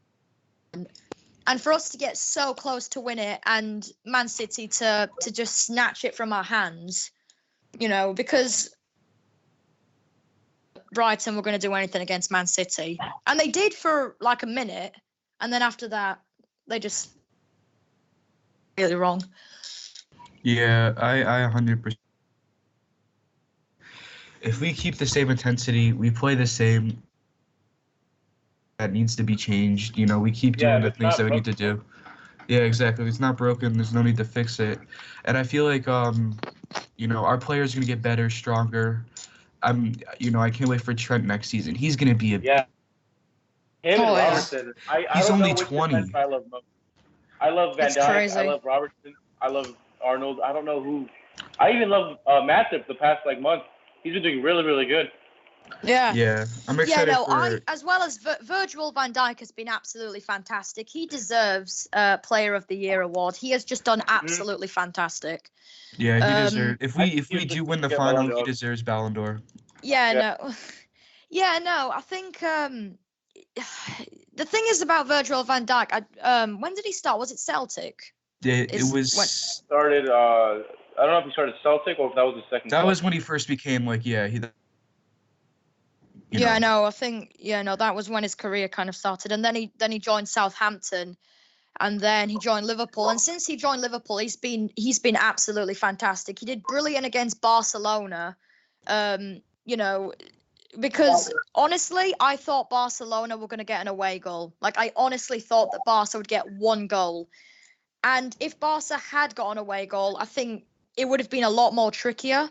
And for us to get so close to win it and Man City to just snatch it from our hands, you know, because Brighton were going to do anything against Man City. And they did for like a minute. And then after that, they just really wrong. Yeah, I 100%. If we keep the same intensity, we play the same, that needs to be changed. You know, we keep doing the things that we need to do. Yeah, exactly. It's not broken. There's no need to fix it. And I feel like, you know, our players are going to get better, stronger. I can't wait for Trent next season. He's going to be Yeah. Him and Robertson. He's don't only know which 20. defense I love most. I love Van It's Dijk. crazy. I love Robertson. I love Arnold. I don't know who. I even love Matip the past month. He's been doing really, really good. Yeah. Yeah, I'm excited for... as well as Virgil van Dijk has been absolutely fantastic. He deserves Player of the Year award. He has just done absolutely fantastic. Yeah, he deserves... If we do win the final, he deserves Ballon d'Or. Yeah, no. I think the thing is about Virgil van Dijk. When did he start? Was it Celtic? It was... Started... I don't know if he started Celtic or if that was his second. That was when he first became No, I think that was when his career kind of started, and then he joined Southampton, and then he joined Liverpool, and since he joined Liverpool, he's been absolutely fantastic. He did brilliant against Barcelona, because honestly, I thought Barcelona were going to get an away goal. Like I honestly thought that Barca would get one goal, and if Barca had got an away goal, I think it would have been a lot more trickier.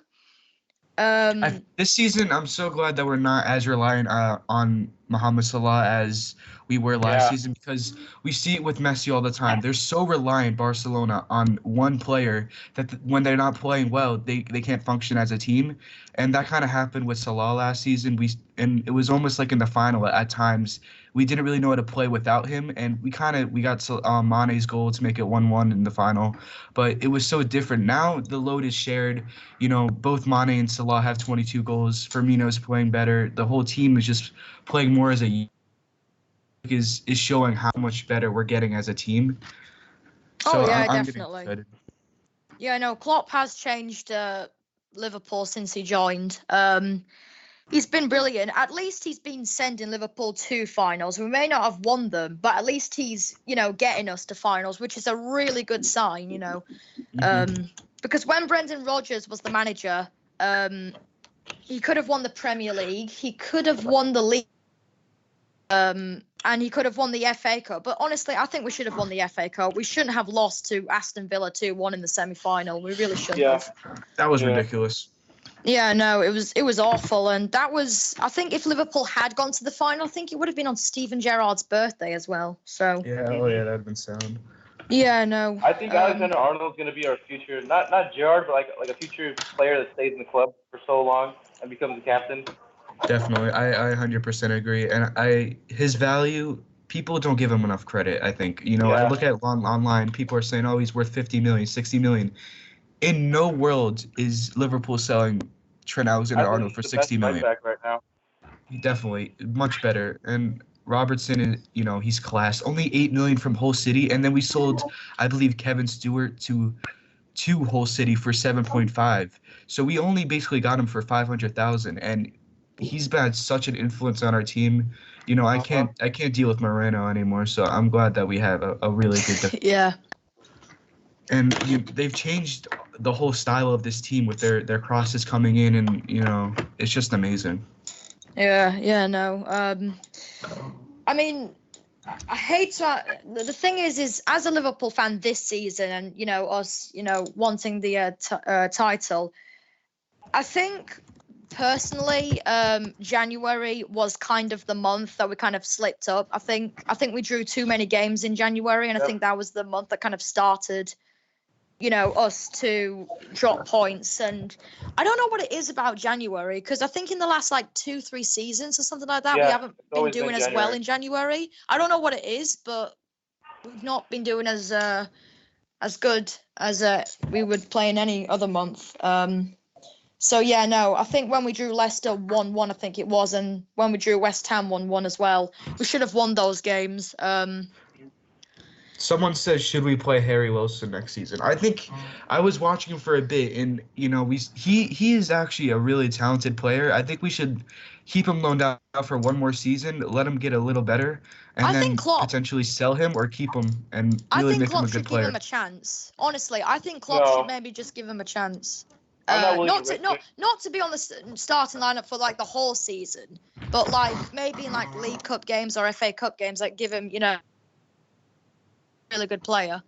This season, I'm so glad that we're not as reliant on Mohamed Salah as we were last season, because we see it with Messi all the time. They're so reliant, Barcelona, on one player that when they're not playing well, they can't function as a team. And that kind of happened with Salah last season. And it was almost like in the final at times, we didn't really know how to play without him. And we got Mane's goal to make it 1-1 in the final. But it was so different. Now the load is shared. You know, both Mane and Salah have 22 goals. Firmino's playing better. The whole team is just playing more as a is showing how much better we're getting as a team. So I'm definitely. Yeah, no, Klopp has changed Liverpool since he joined. He's been brilliant. At least he's been sending Liverpool to finals. We may not have won them, but at least he's, getting us to finals, which is a really good sign, because when Brendan Rodgers was the manager, he could have won the Premier League. He could have won the league. And he could have won the FA Cup. But honestly, I think we should have won the FA Cup. We shouldn't have lost to Aston Villa 2-1 in the semi-final. We really shouldn't have. That was ridiculous. Yeah, no, it was awful. And that was, I think if Liverpool had gone to the final, I think it would have been on Steven Gerrard's birthday as well. So Yeah, that'd have been sound. Yeah, no. I think Alexander Arnold's going to be our future, not Gerard, but like a future player that stays in the club for so long and becomes the captain. Definitely, I 100% agree, and his value. People don't give him enough credit. I think I Yeah. look at online. People are saying, "Oh, he's worth 50 million, 60 million." In no world is Liverpool selling Trent I Alexander-Arnold think for he's the best 60 right million. back right now. Definitely much better. And Robertson is, he's class. Only 8 million from Hull City, and then we sold, I believe, Kevin Stewart to Hull City for 7.5. So we only basically got him for 500,000, and he's had such an influence on our team. I can't deal with Moreno anymore. So I'm glad that we have a really good Yeah. And they've changed the whole style of this team with their crosses coming in, and it's just amazing. Yeah, no. I mean, I hate to. The thing is as a Liverpool fan this season, and us, wanting the title, I think personally, January was kind of the month that we kind of slipped up. I think we drew too many games in January, and I think that was the month that kind of started, us to drop points. And I don't know what it is about January, because I think in the last like 2-3 seasons or something like that, we haven't been doing as well in January. I don't know what it is, but we've not been doing as good as we would play in any other month. So yeah, no, I think when we drew Leicester 1-1, I think it was, and when we drew West Ham 1-1 as well, we should have won those games. Someone says, should we play Harry Wilson next season? I think I was watching him for a bit, and he is actually a really talented player. I think we should keep him loaned out for one more season, let him get a little better, and then potentially sell him or keep him and really make him a good player. Give him a chance. Honestly, I think Klopp should maybe just give him a chance. Not to be on the starting lineup for like the whole season, but like maybe in like League Cup games or FA Cup games, like give him, really good player.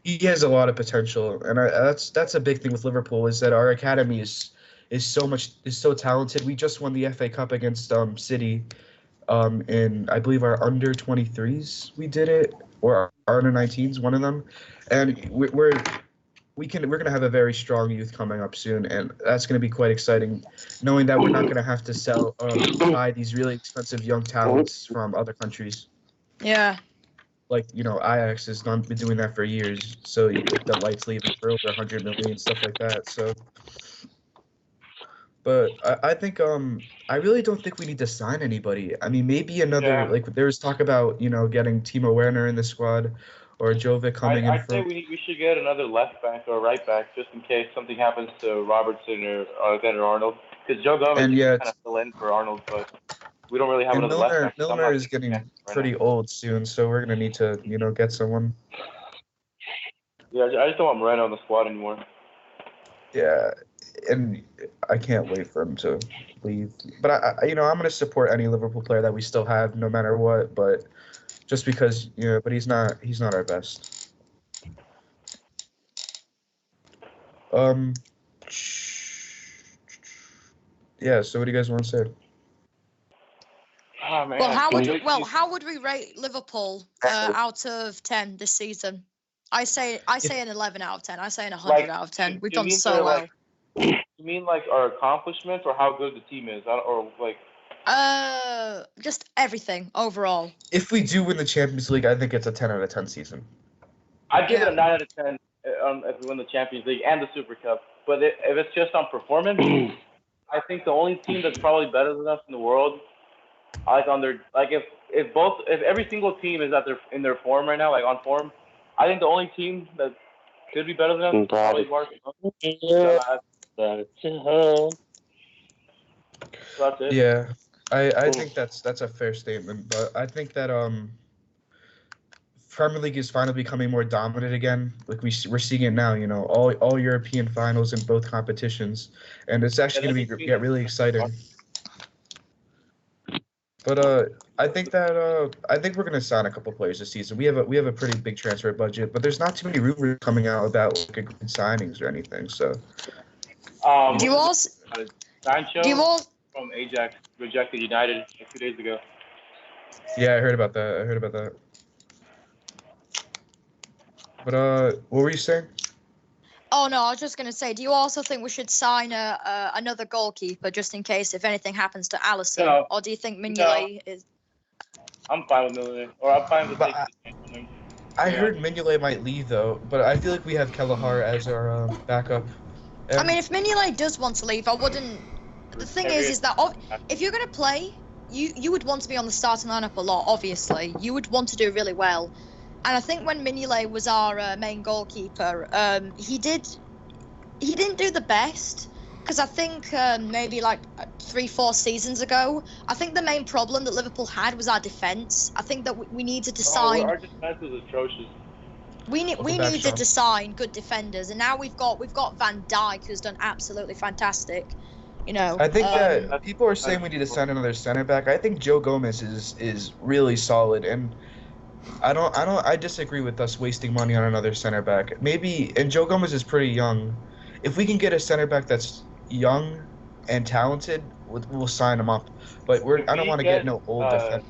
He has a lot of potential, and that's a big thing with Liverpool, is that our academy is so talented. We just won the FA Cup against City, in I believe our under 23s we did it, or our under 19s, one of them, and we're going to have a very strong youth coming up soon, and that's going to be quite exciting, knowing that we're not going to have to buy these really expensive young talents from other countries. Yeah. Like, Ajax has been doing that for years, so the Light's leaving for over 100 million, stuff like that. So, but I think I really don't think we need to sign anybody. I mean, maybe another like there was talk about getting Timo Werner in the squad, or Jovic coming in. I'd say we should get another left back or right back just in case something happens to Robertson or Alexander Arnold, because Joe Gomez is kind of fill in for Arnold, but we don't really have another left back. Milner is getting pretty old soon, so we're gonna need to get someone. Yeah, I just don't want Moreno on the squad anymore. Yeah, and I can't wait for him to leave. But I'm gonna support any Liverpool player that we still have, no matter what. But just because, but he's not our best. Yeah. So what do you guys want to say? Oh, man. Well, how would we rate Liverpool out of 10 this season? I say an 11 out of 10. I say an 100 out of 10. We've done so well. You mean like our accomplishments or how good the team is, or like? Just everything overall. If we do win the Champions League, I think it's a 10 out of 10 season. I'd give it a 9 out of 10 if we win the Champions League and the Super Cup. But if it's just on performance, I think the only team that's probably better than us in the world, if every single team is in their form right now, like on form, I think the only team that could be better than us is probably Barcelona. So that's it. Yeah, I think that's a fair statement, but I think that Premier League is finally becoming more dominant again. Like we're seeing it now, all European finals in both competitions, and it's actually going to get really exciting. But I think we're going to sign a couple players this season. We have a pretty big transfer budget, but there's not too many rumors coming out about like good signings or anything. So. Do you also? Sancho from Ajax rejected United 2 days ago. Yeah, I heard about that. But what were you saying? Oh no, I was just gonna say, do you also think we should sign another goalkeeper just in case if anything happens to Allison, No. or do you think Mignolet is? I'm fine with Miller, or I'm fine with But taking the chance on him. I Yeah. heard Mignolet might leave though, but I feel like we have Kelleher as our backup. I mean, if Mignolet does want to leave, I wouldn't. The thing is that if you're gonna play, you would want to be on the starting lineup a lot. Obviously, you would want to do really well. And I think when Mignolet was our main goalkeeper, he didn't do the best. Because I think maybe like 3-4 seasons ago, I think the main problem that Liverpool had was our defence. I think that we needed to sign. Our defense was atrocious. We needed to sign good defenders, and now we've got Van Dijk, who's done absolutely fantastic. You know. I think that people are saying we need to sign another center back. I think Joe Gomez is really solid, and I disagree with us wasting money on another center back. Maybe, and Joe Gomez is pretty young. If we can get a center back that's young and talented, we'll sign him up. But I don't want to get no old defender.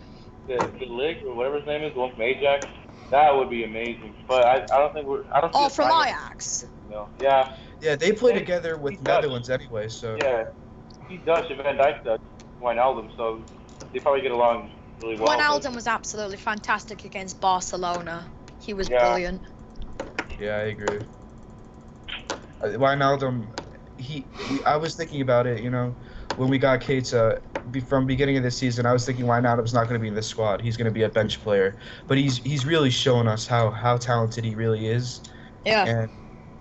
The Lig or whatever his name is, the one from Ajax, that would be amazing. But I don't think we're. I don't. Oh, from Ajax. No. Yeah. Yeah, they play together with Netherlands anyway, so. Yeah, he's Dutch and Van Dijk's Dutch, Wijnaldum, so they probably get along really well. Wijnaldum was absolutely fantastic against Barcelona. He was brilliant. Yeah, I agree. Wijnaldum, I was thinking about it, you know, when we got Keita from beginning of the season. I was thinking Wijnaldum's not going to be in the squad. He's going to be a bench player, but he's really shown us how talented he really is. Yeah. And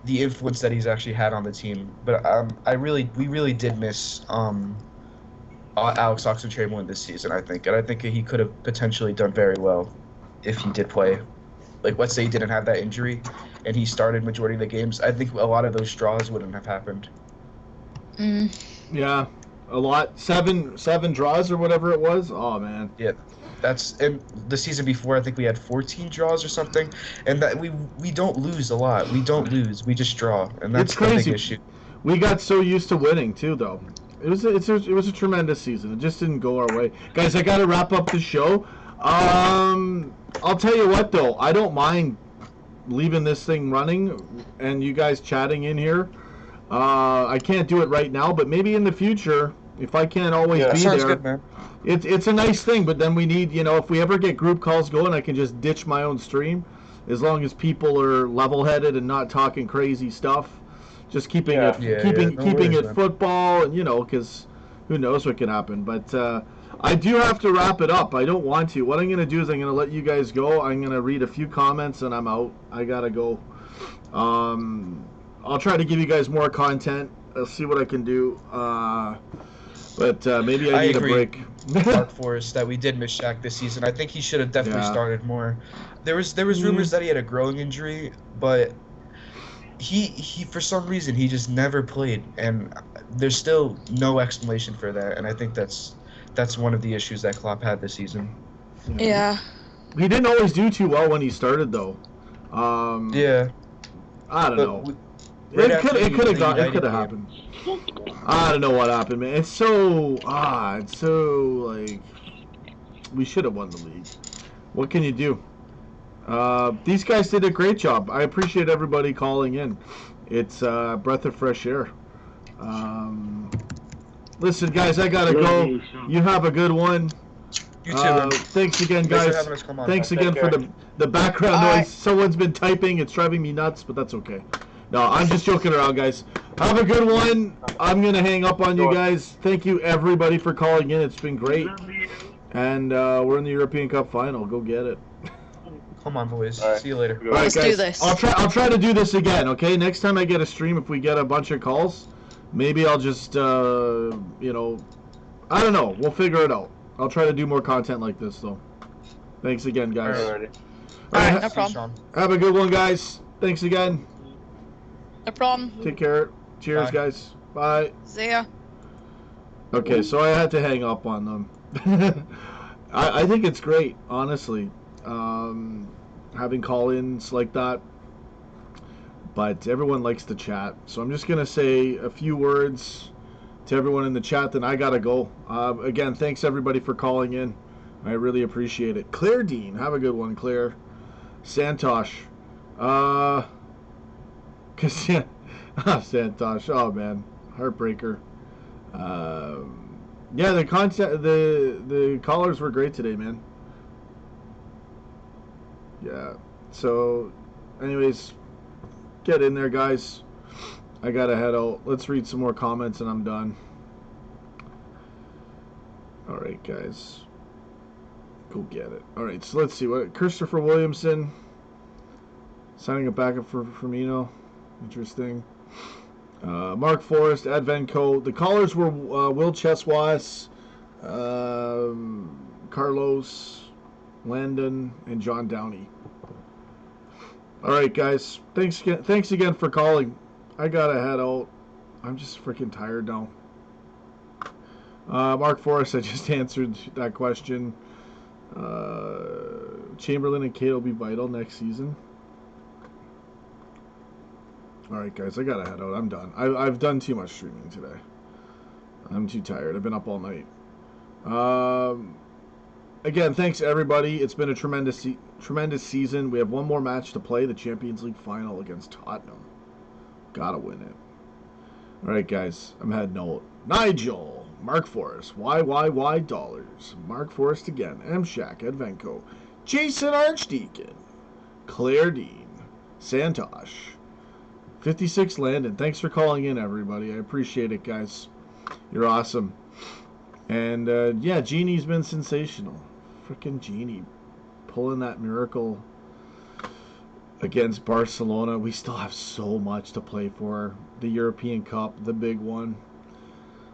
the influence that he's actually had on the team. But we really did miss Alex Oxlade-Chamberlain this season, I think, and I think he could have potentially done very well if he did play. Like, let's say he didn't have that injury, and he started majority of the games. I think a lot of those draws wouldn't have happened. Yeah, a lot. Seven draws or whatever it was. Oh man. Yeah, and the season before I think we had 14 draws or something, and that we don't lose a lot. We don't lose. We just draw, and that's It's crazy. the big issue. We got so used to winning too, though. It was a tremendous season. It just didn't go our way, guys. I got to wrap up the show. I'll tell you what, though, I don't mind leaving this thing running and you guys chatting in here. I can't do it right now, but maybe in the future, if I can't always be sounds there, good, man. it's a nice thing. But then we need, if we ever get group calls going, I can just ditch my own stream, as long as people are level-headed and not talking crazy stuff. Just keeping it worries, football, and because who knows what can happen. But I do have to wrap it up. I don't want to. What I'm going to do is I'm going to let you guys go. I'm going to read a few comments and I'm out. I got to go. I'll try to give you guys more content. I'll see what I can do. But maybe I need agree. a break. Dark Forest that we did miss Shaq this season. I think he should have definitely started more. There was rumors that he had a growing injury, but he for some reason he just never played, and there's still no explanation for that. And I think that's one of the issues that Klopp had this season. Yeah. He didn't always do too well when he started, though. Yeah. I don't know. Right It could have game. happened. I don't know what happened, man. It's so like we should have won the league. What can you do? These guys did a great job. I appreciate everybody calling in. It's a breath of fresh air. Listen, guys, I gotta go. You have a good one. You too. Thanks again, Thanks for guys. having us come on. Thanks again for the background noise. Someone's been typing. It's driving me nuts, but that's okay. No, I'm just joking around, guys. Have a good one. I'm going to hang up on you guys. Thank you, everybody, for calling in. It's been great. And we're in the European Cup final. Go get it. Come on, boys. Right. See you later. All right, Let's guys. do this. I'll try to do this again, okay? Next time I get a stream, if we get a bunch of calls, maybe I'll just, I don't know. We'll figure it out. I'll try to do more content like this, though. Thanks again, guys. Alrighty. All right, no See you, problem. Sean. Have a good one, guys. Thanks again. No problem. Take care. Cheers, Bye. guys. Bye. See ya. Okay, so I had to hang up on them. I think it's great, honestly, having call-ins like that. But everyone likes to chat. So I'm just going to say a few words to everyone in the chat, then I got to go. Again, thanks, everybody, for calling in. I really appreciate it. Claire Dean, have a good one, Claire. Santosh. Cause yeah, Santosh. Oh man, heartbreaker. Yeah, the callers were great today, man. Yeah. So, anyways, get in there, guys. I gotta head out. Let's read some more comments and I'm done. All right, guys. Go get it. All right, so let's see what Christopher Williamson signing a backup for Firmino. Interesting. Mark Forrest, Advenco. The callers were Will Cheswas, Carlos, Landon, and John Downey. All right, guys. Thanks again for calling. I gotta head out. I'm just freaking tired now. Mark Forrest, I just answered that question. Chamberlain and Kate will be vital next season. All right, guys, I gotta head out. I'm done. I've done too much streaming today. I'm too tired. I've been up all night. Again, thanks everybody. It's been a tremendous season. We have one more match to play, the Champions League final against Tottenham. Gotta win it. All right, guys, I'm heading out. Nigel, Mark Forrest, why dollars? Mark Forrest again. M. Shack, Advenco, Jason Archdeacon, Claire Dean, Santosh, 56 Landon. Thanks for calling in, everybody. I appreciate it, guys. You're awesome. And yeah, Genie's been sensational. Freaking Genie pulling that miracle against Barcelona. We still have so much to play for. The European Cup, the big one.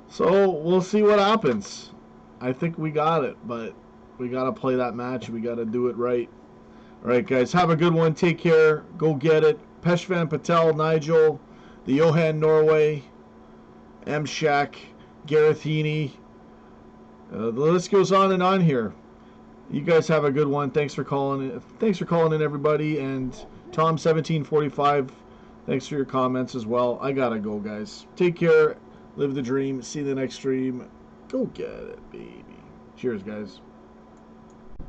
So we'll see what happens. I think we got it, but we got to play that match. We got to do it right. All right, guys, have a good one. Take care. Go get it. Peshvan Patel, Nigel, the Johan Norway, M. Shack, Gareth Heaney. The list goes on and on here. You guys have a good one. Thanks for calling in. Thanks for calling in, everybody. And Tom1745, thanks for your comments as well. I gotta go, guys. Take care. Live the dream. See you in the next stream. Go get it, baby. Cheers, guys.